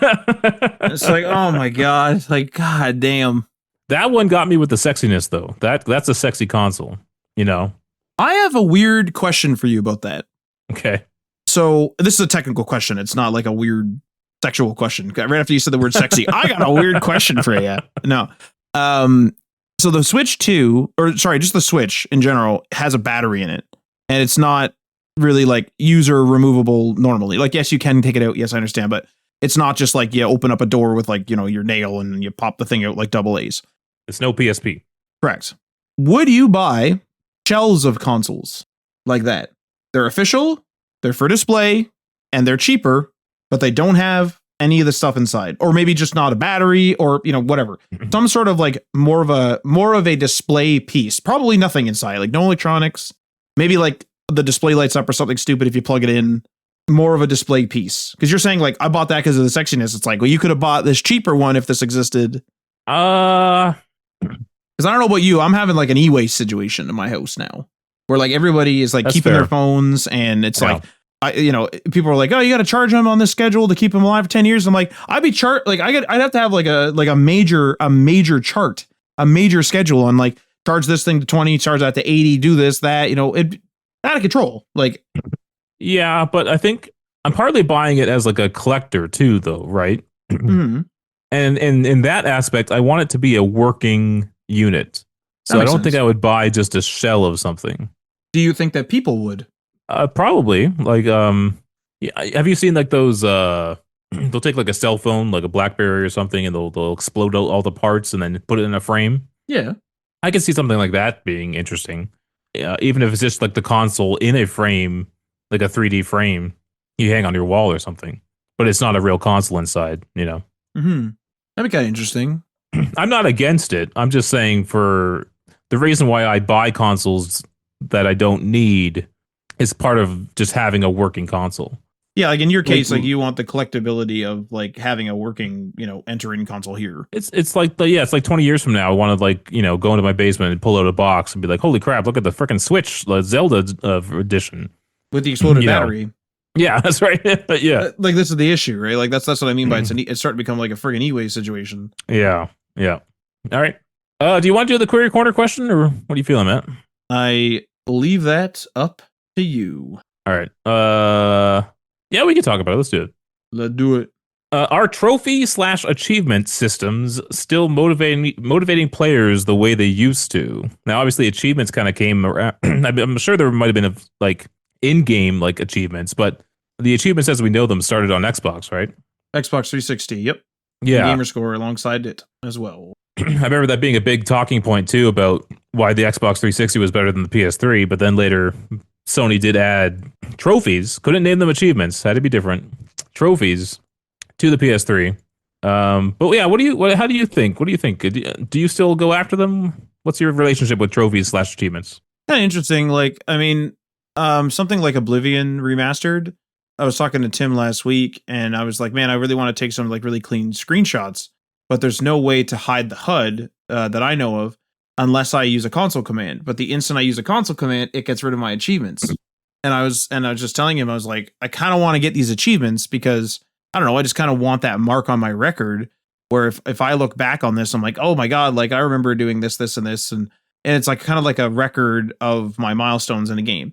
It's like, oh my god, it's like, god damn. That one got me with the sexiness, though. That's a sexy console. I have a weird question for you about that. Okay. So this is a technical question. It's not like a weird sexual question. Right after you said the word sexy, I got a weird question for you. No. So the Switch 2, or sorry, just the Switch in general, has a battery in it. And it's not really like user removable normally. Like, yes, you can take it out. Yes, I understand. But it's not just like you open up a door with like, your nail and you pop the thing out like double A's. It's no PSP. Correct. Would you buy shells of consoles like that? They're official, they're for display, and they're cheaper, but they don't have any of the stuff inside, or maybe just not a battery, or whatever, some sort of like more of a display piece. Probably nothing inside, like no electronics. Maybe like the display lights up or something stupid if you plug it in. More of a display piece, because you're saying like I bought that because of the sexiness. It's like, well, you could have bought this cheaper one if this existed. Because I don't know about you, I'm having like an e-waste situation in my house now, where like everybody is like That's keeping fair. their phones, and it's like, people are like, oh, you got to charge them on this schedule to keep them alive for 10 years. I'm like, I'd have to have like a major chart, a major schedule on like charge this thing to 20, charge that to 80, do this, that, it out of control. Like, yeah, but I think I'm partly buying it as like a collector too, though, right? mm-hmm. And in that aspect, I want it to be a working unit. So I don't think I would buy just a shell of something. Do you think that people would? Probably. Like, have you seen like those? They'll take like a cell phone, like a BlackBerry or something, and they'll explode all the parts and then put it in a frame. Yeah, I could see something like that being interesting. Even if it's just like the console in a frame, like a 3D frame, you hang on your wall or something. But it's not a real console inside, Mm-hmm. That'd be kind of interesting. I'm not against it. I'm just saying for the reason why I buy consoles that I don't need is part of just having a working console. Yeah, like in your case, like you want the collectability of like having a working, entering console here. It's like it's like 20 years from now, I want to like go into my basement and pull out a box and be like, holy crap, look at the freaking Switch Zelda edition with the exploded battery. Yeah, that's right. Yeah, like this is the issue, right? Like that's what I mean by it's starting to become like a friggin' e-waste situation. Yeah. All right. Do you want to do the query corner question, or what are you feeling, Matt? I leave that up to you. All right. Yeah, we can talk about it. Let's do it. Let's do it. Are trophy/achievement systems still motivating players the way they used to? Now, obviously, achievements kind of came around. I'm sure there might have been like in-game like achievements, but the achievements as we know them started on Xbox, right? Xbox 360. Yep. Yeah. Gamer score alongside it as well. I remember that being a big talking point too about why the Xbox 360 was better than the PS3, but then later Sony did add trophies. Couldn't name them achievements. Had to be different. Trophies to the PS3. But yeah, how do you think? What do you think? Do you still go after them? What's your relationship with trophies slash achievements? Kind of interesting. Like, I mean, something like Oblivion remastered. I was talking to Tim last week, and I was like, man, I really want to take some like really clean screenshots, but there's no way to hide the HUD that I know of unless I use a console command. But the instant I use a console command, it gets rid of my achievements. And I was just telling him, I was like, I kind of want to get these achievements because I don't know, I just kind of want that mark on my record where if I look back on this, I'm like, oh my God, like I remember doing this, this, and this. And it's like kind of like a record of my milestones in a game.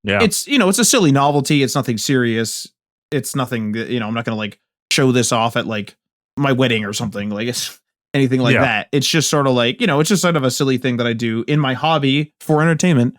Yeah. It's, you know, it's a silly novelty. It's nothing serious. It's nothing that, you know, I'm not going to like show this off at like my wedding or something. Like it's anything like that. It's just sort of like, you know, it's just sort of a silly thing that I do in my hobby for entertainment.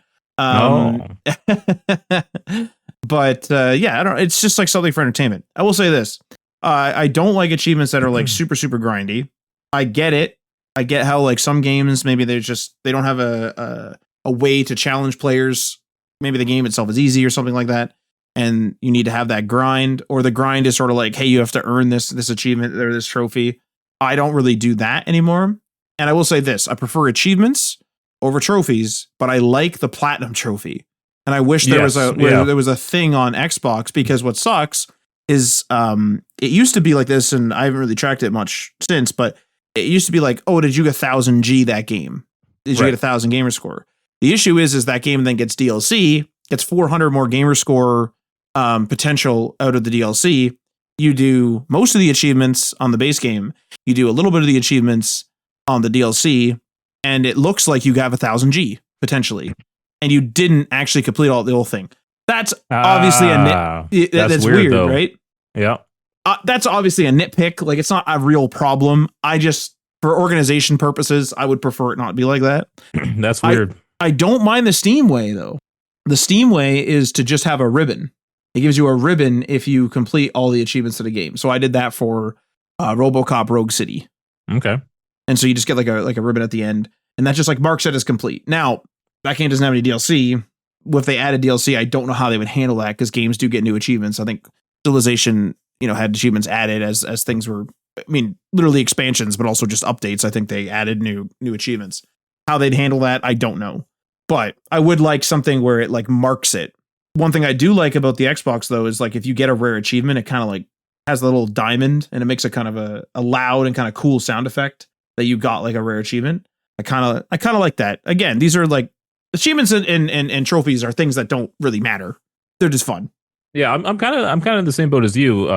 But yeah, I don't. It's just like something for entertainment. I will say this: I don't like achievements that are like super grindy. I get it. I get how like some games maybe they don't have a way to challenge players. Maybe the game itself is easy or something like that, and you need to have that grind. Or the grind is sort of like, hey, you have to earn this achievement or this trophy. I don't really do that anymore. And I will say this: I prefer achievements over trophies, but I like the platinum trophy. And I wish there was a thing on Xbox, because what sucks is it used to be like this, and I haven't really tracked it much since, but it used to be like, oh, did you get 1000 G that game? Did you get 1000 gamer score? The issue is that game then gets DLC, gets 400 more gamer score potential out of the DLC. You do most of the achievements on the base game. You do a little bit of the achievements on the DLC, and it looks like you have 1000 G potentially, and you didn't actually complete the whole thing. That's obviously that's weird, right? Yeah. That's obviously a nitpick. Like, it's not a real problem. I just, for organization purposes, I would prefer it not be like that. That's weird. I don't mind the Steam way though. The Steam way is to just have a ribbon. It gives you a ribbon if you complete all the achievements of the game. So I did that for RoboCop Rogue City. Okay. And so you just get like a ribbon at the end, and that just like marks it as complete. Now, that game doesn't have any DLC. If they added DLC, I don't know how they would handle that, because games do get new achievements. I think Civilization, you know, had achievements added as things were, I mean, literally expansions, but also just updates. I think they added new achievements. How they'd handle that, I don't know. But I would like something where it like marks it. One thing I do like about the Xbox though is like if you get a rare achievement, it kind of like has a little diamond, and it makes a kind of a loud and kind of cool sound effect that you got like a rare achievement. I kind of like that. Again, these are like achievements and trophies are things that don't really matter. They're just fun. Yeah, I'm kind of in the same boat as you.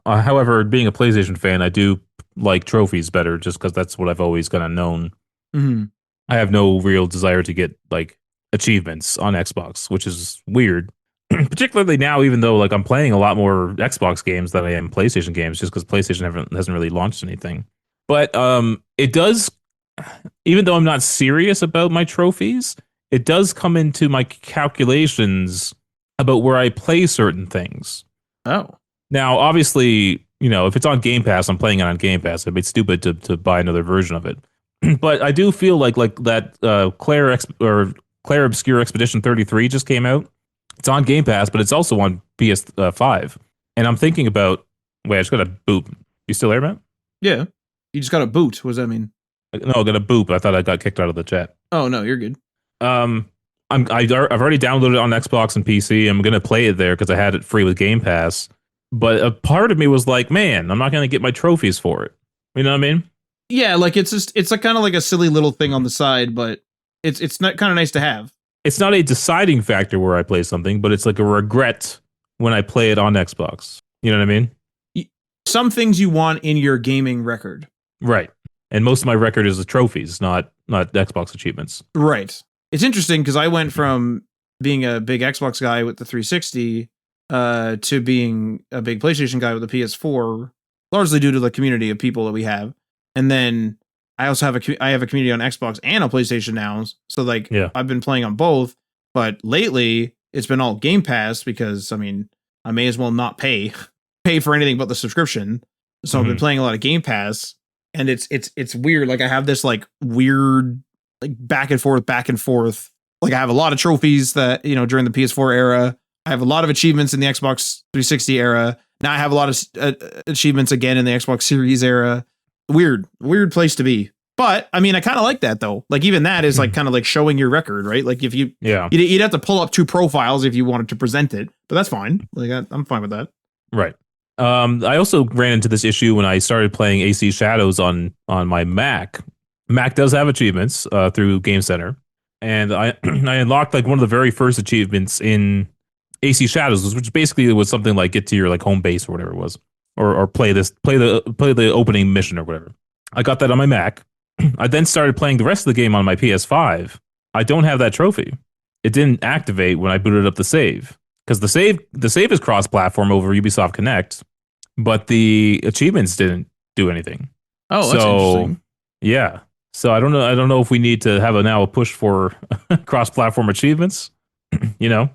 However, being a PlayStation fan, I do like trophies better, just because that's what I've always kind of known. Mm-hmm. I have no real desire to get like achievements on Xbox, which is weird. Particularly now, even though like I'm playing a lot more Xbox games than I am PlayStation games, just because PlayStation hasn't really launched anything. But it does, even though I'm not serious about my trophies, it does come into my calculations about where I play certain things. Oh. Now, obviously, you know, if it's on Game Pass, I'm playing it on Game Pass. It'd be stupid to buy another version of it. But I do feel like that Claire Obscure Expedition 33 just came out. It's on Game Pass, but it's also on PS5. And I'm thinking about, wait, I just got a boop. You still there, Matt? Yeah. You just got a boot. What does that mean? No, I got a boop. I thought I got kicked out of the chat. Oh, no, you're good. I've already downloaded it on Xbox and PC. I'm going to play it there because I had it free with Game Pass. But a part of me was like, man, I'm not going to get my trophies for it. You know what I mean? Yeah, like it's like kind of like a silly little thing on the side, but it's not kind of nice to have. It's not a deciding factor where I play something, but it's like a regret when I play it on Xbox. You know what I mean? Some things you want in your gaming record. Right. And most of my record is the trophies, not Xbox achievements. Right. It's interesting because I went from being a big Xbox guy with the 360 to being a big PlayStation guy with the PS4, largely due to the community of people that we have. And then I also have a community on Xbox and on PlayStation now. So like, I've been playing on both, but lately it's been all Game Pass because I mean, I may as well not pay for anything but the subscription. So I've been playing a lot of Game Pass, and it's weird. Like I have this like weird, like back and forth. Like I have a lot of trophies that, you know, during the PS4 era, I have a lot of achievements in the Xbox 360 era. Now I have a lot of achievements again in the Xbox Series era. Weird place to be. But I mean, I kind of like that though. Like even that is like kind of like showing your record, right? Like if you'd have to pull up 2 profiles if you wanted to present it, but that's fine. Like I'm fine with that. Right. I also ran into this issue when I started playing AC Shadows on my Mac. Mac does have achievements through Game Center, and I I unlocked like one of the very first achievements in AC Shadows, which basically was something like get to your like home base or whatever it was, or play the opening mission or whatever. I got that on my Mac. I then started playing the rest of the game on my PS5. I don't have that trophy. It didn't activate when I booted up the save because the save is cross-platform over Ubisoft Connect, but the achievements didn't do anything. Oh, that's interesting. Yeah. So I don't know if we need to have a push for cross-platform achievements. You know.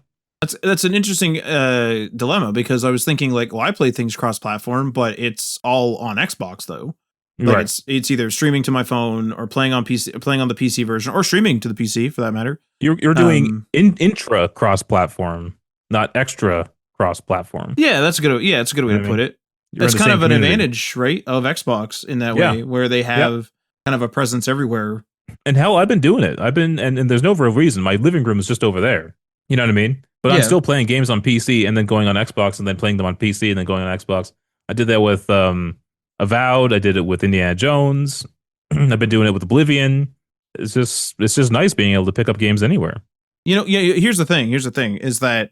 That's an interesting dilemma because I was thinking like, well, I play things cross-platform, but it's all on Xbox though. Like right. It's either streaming to my phone or playing on PC, playing on the PC version, or streaming to the PC for that matter. You're doing intra cross-platform, not extra cross-platform. Yeah, that's a good. Yeah, it's a good way to put it. That's kind of an advantage, right, of Xbox in that way, where they have kind of a presence everywhere. And hell, I've been doing it. And there's no real reason. My living room is just over there. You know what I mean? But I'm still playing games on PC and then going on Xbox and then playing them on PC and then going on Xbox. I did that with Avowed. I did it with Indiana Jones. I've been doing it with Oblivion. It's just nice being able to pick up games anywhere. You know, here's the thing is that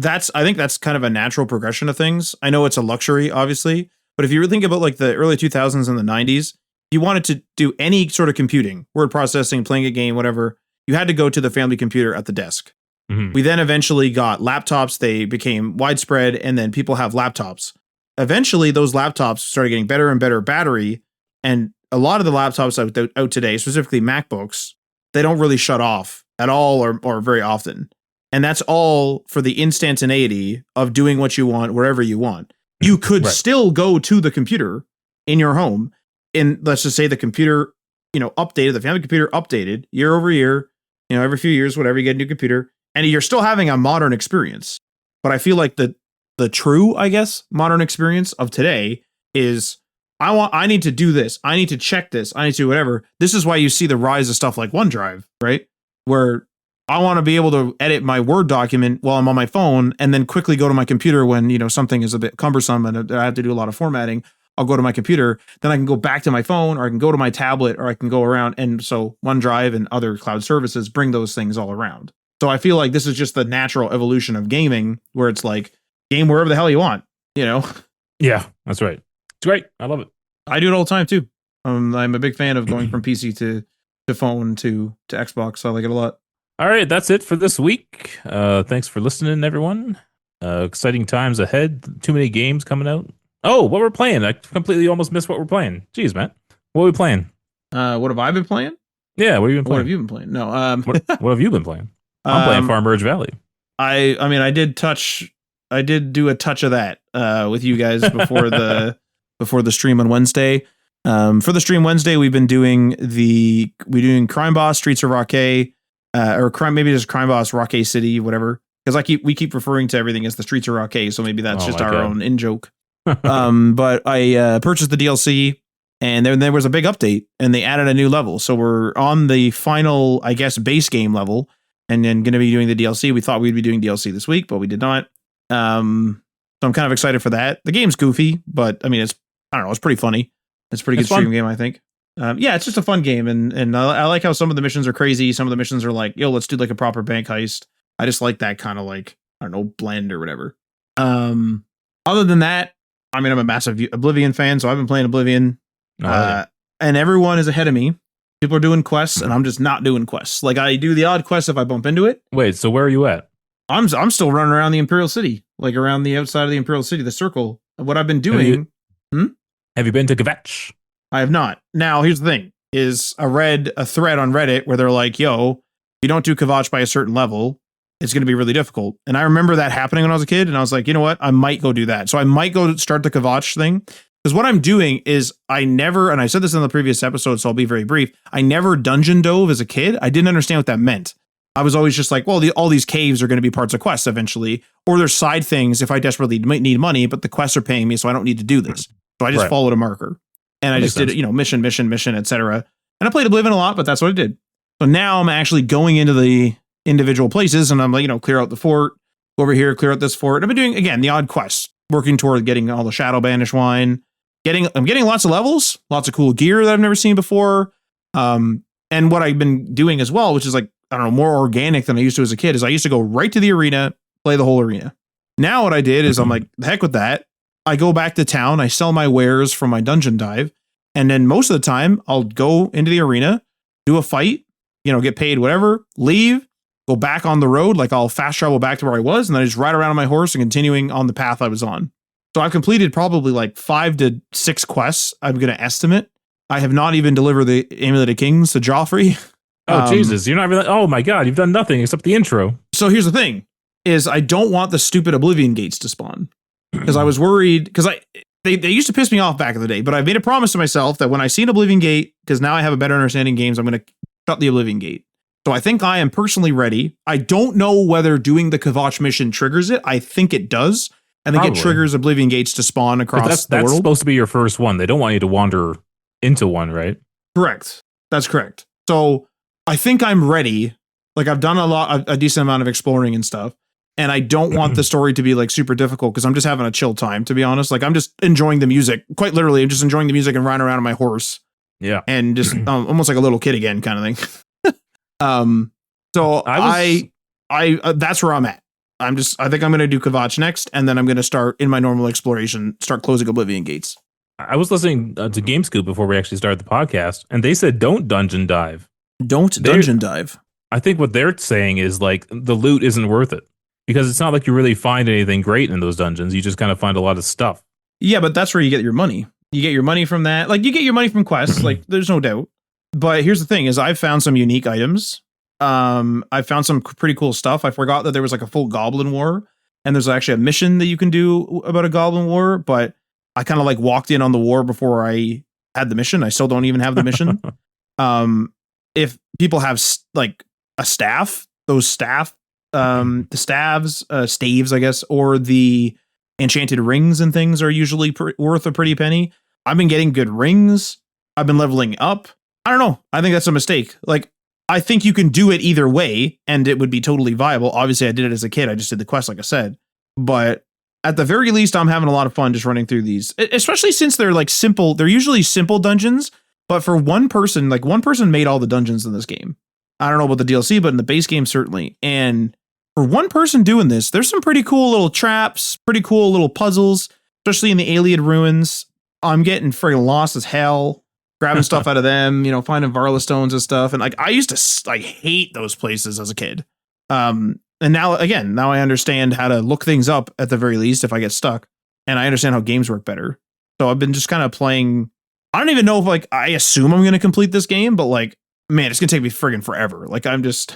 I think that's kind of a natural progression of things. I know it's a luxury, obviously, but if you think about like the early 2000s and the 90s, you wanted to do any sort of computing, word processing, playing a game, whatever, you had to go to the family computer at the desk. Mm-hmm. We then eventually got laptops. They became widespread, and then people have laptops. Eventually, those laptops started getting better and better battery, and a lot of the laptops out today, specifically MacBooks, they don't really shut off at all or very often. And that's all for the instantaneity of doing what you want wherever you want. You could still go to the computer in your home, and let's just say the computer, updated, the family computer updated year over year, every few years, whatever, you get a new computer, and you're still having a modern experience. But I feel like the true, I guess, modern experience of today is I need to do this. I need to check this. I need to do whatever. This is why you see the rise of stuff like OneDrive, right? Where I want to be able to edit my Word document while I'm on my phone and then quickly go to my computer when, something is a bit cumbersome and I have to do a lot of formatting. I'll go to my computer, then I can go back to my phone, or I can go to my tablet, or I can go around. And so OneDrive and other cloud services bring those things all around. So I feel like this is just the natural evolution of gaming, where it's like game wherever the hell you want, Yeah, that's right. It's great. I love it. I do it all the time too. I'm a big fan of going from PC to phone to Xbox. So I like it a lot. All right, that's it for this week. Thanks for listening, everyone. Exciting times ahead. Too many games coming out. Oh, what we're playing. I completely almost missed what we're playing. Jeez, man. What are we playing? What have I been playing? Yeah, what have you been playing? What have you been playing? No. What have you been playing? I'm playing Firmware Valley. I mean, I did do a touch of that with you guys before the stream on Wednesday. For the stream Wednesday, we've been doing Crime Boss, Streets of Rockay, or maybe just Crime Boss, Rockay City, whatever. Because we keep referring to everything as the Streets of Rockay, so maybe that's just our own in joke. But I purchased the DLC, and then there was a big update, and they added a new level. So we're on the final, I guess, base game level, and then going to be doing the DLC. We thought we'd be doing DLC this week, but we did not. So I'm kind of excited for that. The game's goofy, but I mean, it's pretty funny. It's a pretty good stream game, I think. Yeah, it's just a fun game, and I like how some of the missions are crazy. Some of the missions are like, let's do like a proper bank heist. I just like that kind of like, blend or whatever. Other than that, I mean, I'm a massive Oblivion fan, so I've been playing Oblivion. And everyone is ahead of me. People are doing quests, and I'm just not doing quests. Like, I do the odd quest if I bump into it. Wait, so where are you at? I'm still running around the Imperial City, like around the outside of the Imperial City, the circle. What I've been doing. Have you been to Kvetch? I have not. Now, here's the thing: is I read a thread on Reddit where they're like, "Yo, if you don't do Kvetch by a certain level, it's going to be really difficult." And I remember that happening when I was a kid, and I was like, you know what? I might go do that. So I might go start the Kvetch thing. Because what I'm doing is and I said this in the previous episode, so I'll be very brief. I never dungeon dove as a kid. I didn't understand what that meant. I was always just like, well, all these caves are going to be parts of quests eventually, or there's side things if I desperately might need money, but the quests are paying me, so I don't need to do this. So I just Right. followed a marker, and I That just makes did, mission, etc. And I played Oblivion a lot, but that's what I did. So now I'm actually going into the individual places, and I'm like, clear out the fort, go over here, clear out this fort. I've been doing, again, the odd quests, working toward getting all the Shadow Banish wine. I'm getting lots of levels, lots of cool gear that I've never seen before. And what I've been doing as well, which is like, I don't know, more organic than I used to as a kid, is I used to go right to the arena, play the whole arena. Now what I did is I'm like, the heck with that. I go back to town, I sell my wares from my dungeon dive, and then most of the time I'll go into the arena, do a fight, get paid whatever, leave, go back on the road, like I'll fast travel back to where I was, and then I just ride around on my horse and continuing on the path I was on. So I've completed probably like 5 to 6 quests, I'm going to estimate. I have not even delivered the Amulet of Kings to Joffrey. Oh, Jesus. You're not really, oh my God, you've done nothing except the intro. So here's the thing, is I don't want the stupid Oblivion gates to spawn. Because I was worried, because they used to piss me off back in the day, but I made a promise to myself that when I see an Oblivion gate, because now I have a better understanding of games, I'm going to shut the Oblivion gate. So I think I am personally ready. I don't know whether doing the Kvatch mission triggers it. I think it does. I think Probably. it triggers Oblivion gates to spawn across the That's world. supposed to be your first one. They don't want you to wander into one, right? Correct. That's correct. So I think I'm ready. Like I've done a decent amount of exploring and stuff. And I don't want the story to be like super difficult because I'm just having a chill time, to be honest. Like I'm just enjoying the music. Quite literally, I'm just enjoying the music and riding around on my horse. Yeah. And just almost like a little kid again kind of thing. So I that's where I'm at. I think I'm going to do Kvatch next, and then I'm going to start in my normal exploration, start closing Oblivion gates. I was listening to GameScoop before we actually started the podcast, and they said don't dungeon dive. Don't dungeon dive. I think what they're saying is like the loot isn't worth it because it's not like you really find anything great in those dungeons. You just kind of find a lot of stuff. Yeah, but that's where you get your money. You get your money from that. Like you get your money from quests, like there's no doubt. But here's the thing is I've found some unique items. I found some pretty cool stuff. I forgot that there was like a full Goblin War, and there's actually a mission that you can do about a Goblin War, but I kind of like walked in on the war before I had the mission. I still don't even have the mission. If people have like a staff, those staff, the staves, I guess, or the enchanted rings and things are usually worth a pretty penny. I've been getting good rings. I've been leveling up. I don't know. I think that's a mistake. Like, I think you can do it either way and it would be totally viable. Obviously, I did it as a kid. I just did the quest, like I said. But at the very least, I'm having a lot of fun just running through these, especially since they're like simple. They're usually simple dungeons, but for one person made all the dungeons in this game. I don't know about the DLC, but in the base game, certainly. And for one person doing this, there's some pretty cool little traps, pretty cool little puzzles, especially in the Iliad ruins. I'm getting friggin' lost as hell, grabbing stuff out of them, finding Varla stones and stuff. And like, I used to like hate those places as a kid. And now I understand how to look things up at the very least if I get stuck, and I understand how games work better. So I've been just kind of playing. I don't even know if like, I assume I'm going to complete this game, but like, man, it's going to take me friggin' forever. Like I'm just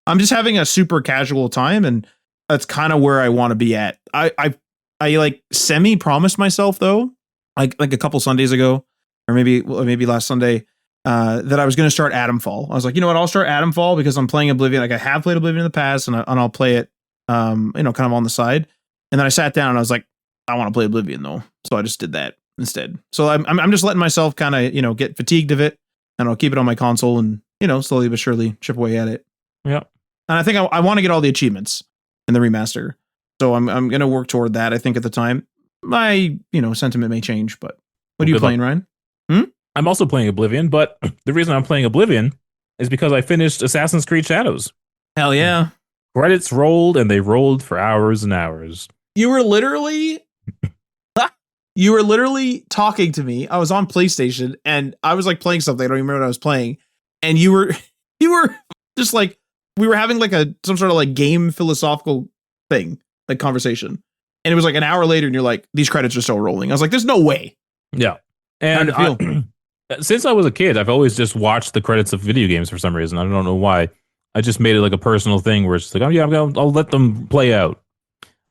having a super casual time, and that's kind of where I want to be at. I like semi promised myself though, like a couple Sundays ago, or maybe last Sunday, that I was going to start Atomfall. I was like, you know what, I'll start Atomfall because I'm playing Oblivion. Like I have played Oblivion in the past, and I'll play it, kind of on the side. And then I sat down and I was like, I want to play Oblivion though, so I just did that instead. So I'm just letting myself kind of get fatigued of it, and I'll keep it on my console and slowly but surely chip away at it. Yeah. And I think I want to get all the achievements in the remaster, so I'm going to work toward that. I think at the time my sentiment may change, but what are you playing, Ryan? I'm also playing Oblivion, but the reason I'm playing Oblivion is because I finished Assassin's Creed Shadows. Hell yeah. Credits rolled, and they rolled for hours and hours. You were literally talking to me. I was on PlayStation and I was like playing something. I don't even remember what I was playing. And you were just like, we were having like some sort of like game philosophical thing, like conversation. And it was like an hour later and you're like, these credits are still rolling. I was like, there's no way. Yeah. And since I was a kid, I've always just watched the credits of video games for some reason. I don't know why. I just made it like a personal thing where it's just like, oh yeah, I'll let them play out.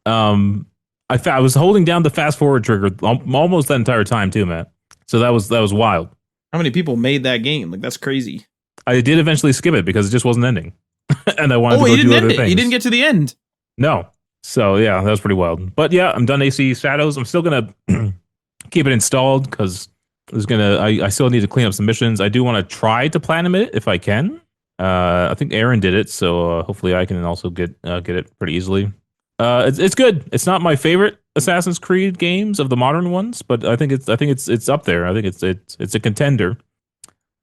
I was holding down the fast forward trigger almost that entire time too, Matt. So that was wild. How many people made that game? Like that's crazy. I did eventually skip it because it just wasn't ending, and I wanted to go do other things. You didn't get to the end. No, So yeah, that was pretty wild. But yeah, I'm done AC Shadows. I'm still gonna keep it installed because I still need to clean up some missions. I do want to try to platinum it if I can. I think Aaron did it, so hopefully I can also get it pretty easily. It's good. It's not my favorite Assassin's Creed games of the modern ones, but I think it's up there. I think it's a contender.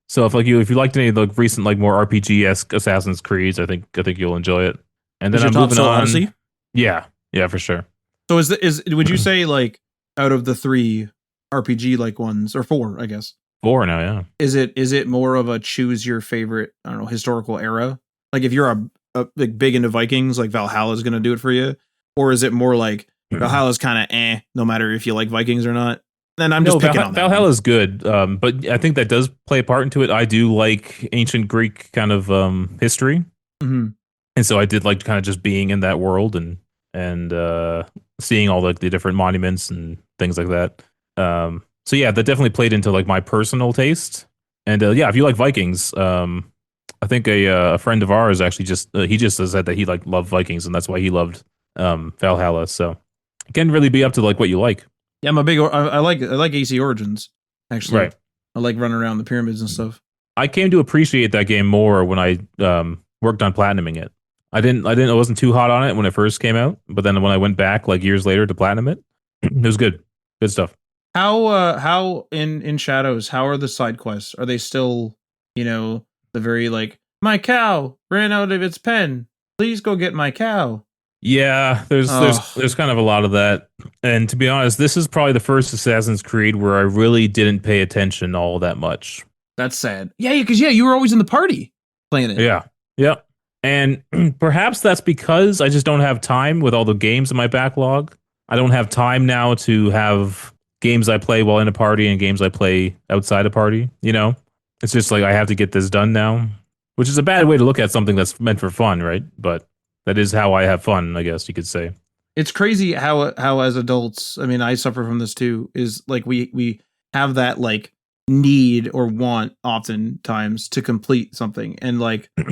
So if you liked any of the recent like more RPG esque Assassin's Creeds, I think you'll enjoy it. And Is then your I'm top moving still on. Odyssey? Yeah, yeah, for sure. So is would you say like out of the three RPG like ones or four, I guess, Four now, yeah. is it more of a choose your favorite, I don't know, historical era? Like if you're like big into Vikings, like Valhalla is going to do it for you, or is it more like Valhalla's kind of no matter if you like Vikings or not? Then I'm just No, picking on that Valhalla one. is good, but I think that does play a part into it. I do like ancient Greek kind of history, Mhm. and so I did like kind of just being in that world and seeing all the different monuments and things like that. So yeah, that definitely played into like my personal taste. And yeah, if you like Vikings, I think a friend of ours actually he just said that he like loved Vikings, and that's why he loved Valhalla. So it can really be up to like what you like, Yeah, I'm a big. I like AC Origins. Actually, right? I like running around the pyramids and stuff. I came to appreciate that game more when I worked on platinuming it. I wasn't too hot on it when it first came out, but then when I went back like years later to platinum it, it was good stuff. How in Shadows? How are the side quests? Are they still, the very like my cow ran out of its pen. Please go get my cow. Yeah, there's there's Oh, there's kind of a lot of that, and to be honest, this is probably the first Assassin's Creed where I really didn't pay attention all that much. that's sad. Yeah, because you were always in the party playing it. Yeah, yeah, and perhaps that's because I just don't have time with all the games in my backlog. I don't have time now to have games I play while in a party and games I play outside a party. It's just like I have to get this done now, which is a bad way to look at something that's meant for fun, right? But that is how I have fun, I guess you could say. It's crazy how as adults, I mean, I suffer from this too. Is like we have that like need or want oftentimes to complete something, and like I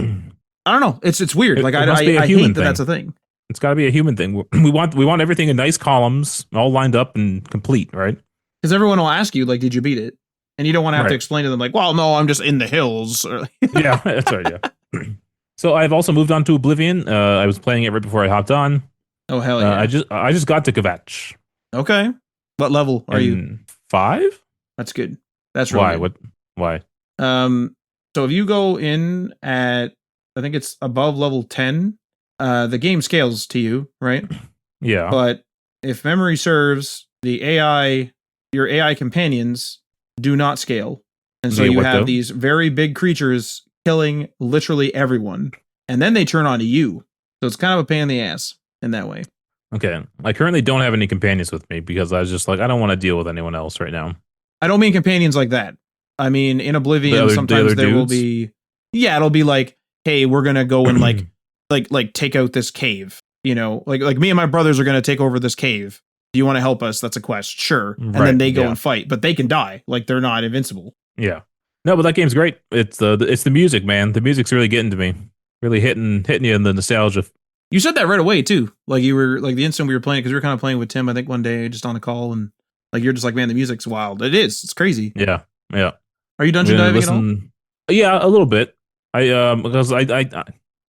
don't know, it's weird. Like It I must be a I human hate that thing. that's a thing. It's got to be a human thing. We want everything in nice columns, all lined up and complete, right? Because everyone will ask you, like, did you beat it? And you don't want to have to Right. explain to them, like, well, no, I'm just in the hills. Or Yeah, that's right. Yeah. So I've also moved on to Oblivion. I was playing it right before I hopped on. oh, hell yeah. I just got to Kvetch Okay. What level are you? in 5. That's good. That's really Why? good. What? Why? So if you go in at, I think it's above level 10, the game scales to you, right? Yeah. But if memory serves, your AI companions do not scale. And so They you what have though? these very big creatures killing literally everyone. And then they turn on to you. So it's kind of a pain in the ass in that way. Okay. I currently don't have any companions with me because I was just like I don't want to deal with anyone else right now. I don't mean companions like that. I mean, in Oblivion, The sometimes other there will dudes. be, yeah, it'll be like, hey, we're gonna go and like take out this cave. Like me and my brothers are gonna take over this cave. Do you want to help us? That's a quest, sure. And then Right. they go Yeah. and fight, but they can die. Like they're not invincible. Yeah. No, but that game's great. It's the music, man. The music's really getting to me. Really hitting you in the nostalgia. You said that right away too. Like you were like the instant we were playing because we were kind of playing with Tim. I think one day just on a call and like you're just like, man, the music's wild. It is. It's crazy. Yeah. Yeah. Are you dungeon diving at all? Yeah, a little bit. Because I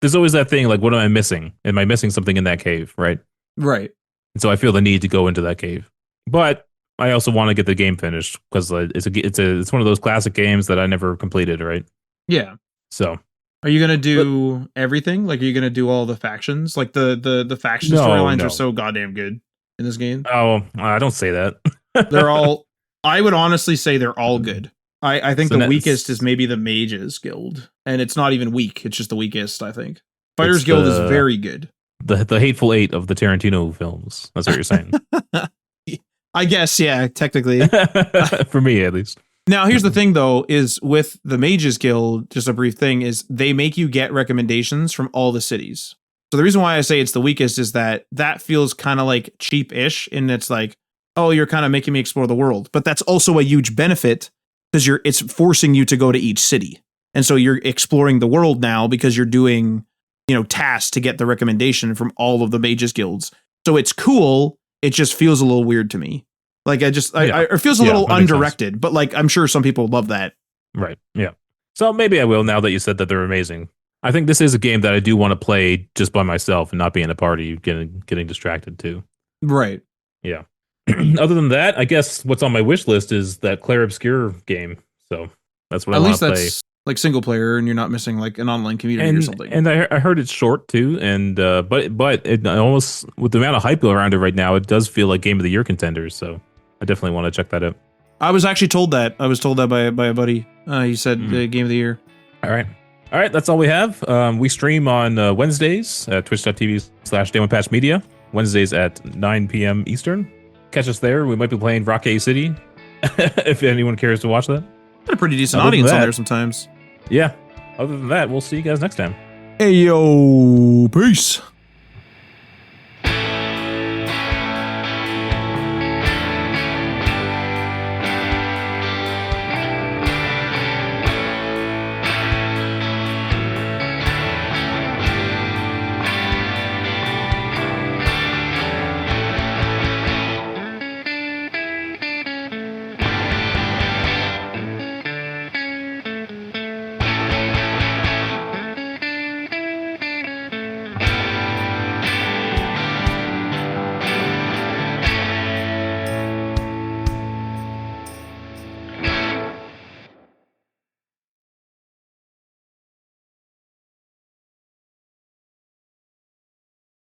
there's always that thing like, what am I missing? Am I missing something in that cave? Right. Right. And so I feel the need to go into that cave. But I also want to get the game finished because it's one of those classic games that I never completed. Right. Yeah. So Are you gonna do everything? Like, are you gonna do all the factions? Like the faction No, storylines no. are so goddamn good in this game. Oh, I don't say that. They're all. I would honestly say they're all good. I think So the weakest is maybe the Mages Guild, and it's not even weak. It's just the weakest. I think Fighters Guild is very good. The Hateful Eight of the Tarantino films. That's what you're saying. I guess, yeah, technically. For me, at least. Now, here's the thing, though, is with the Mages Guild, just a brief thing, is they make you get recommendations from all the cities. So the reason why I say it's the weakest is that feels kind of like cheap-ish, and it's like, oh, you're kind of making me explore the world. But that's also a huge benefit because it's forcing you to go to each city. And so you're exploring the world now because you're doing, tasks to get the recommendation from all of the Mages Guilds. so it's cool. It just feels a little weird to me. Like it feels a little that makes sense. undirected. But like I'm sure some people love that. Right. Yeah. So maybe I will now that you said that they're amazing. I think this is a game that I do want to play just by myself and not be in a party getting distracted too. Right. Yeah. Other than that, I guess what's on my wish list is that Claire Obscure game. So that's what I At want least to play. that's like single player, and you're not missing like an online community or something. And I heard it's short too, and but it almost with the amount of hype around it right now, it does feel like Game of the Year contenders. So I definitely want to check that out. I was actually told that. I was told that by a buddy. He said the Game of the Year. All right, that's all we have. We stream on Wednesdays at twitch.tv/DamonPatchMedia. Wednesdays at 9 p.m. Eastern. Catch us there. We might be playing Rocket City if anyone cares to watch that. Got a pretty decent audience on there sometimes. Yeah. Other than that, we'll see you guys next time. Hey yo, peace.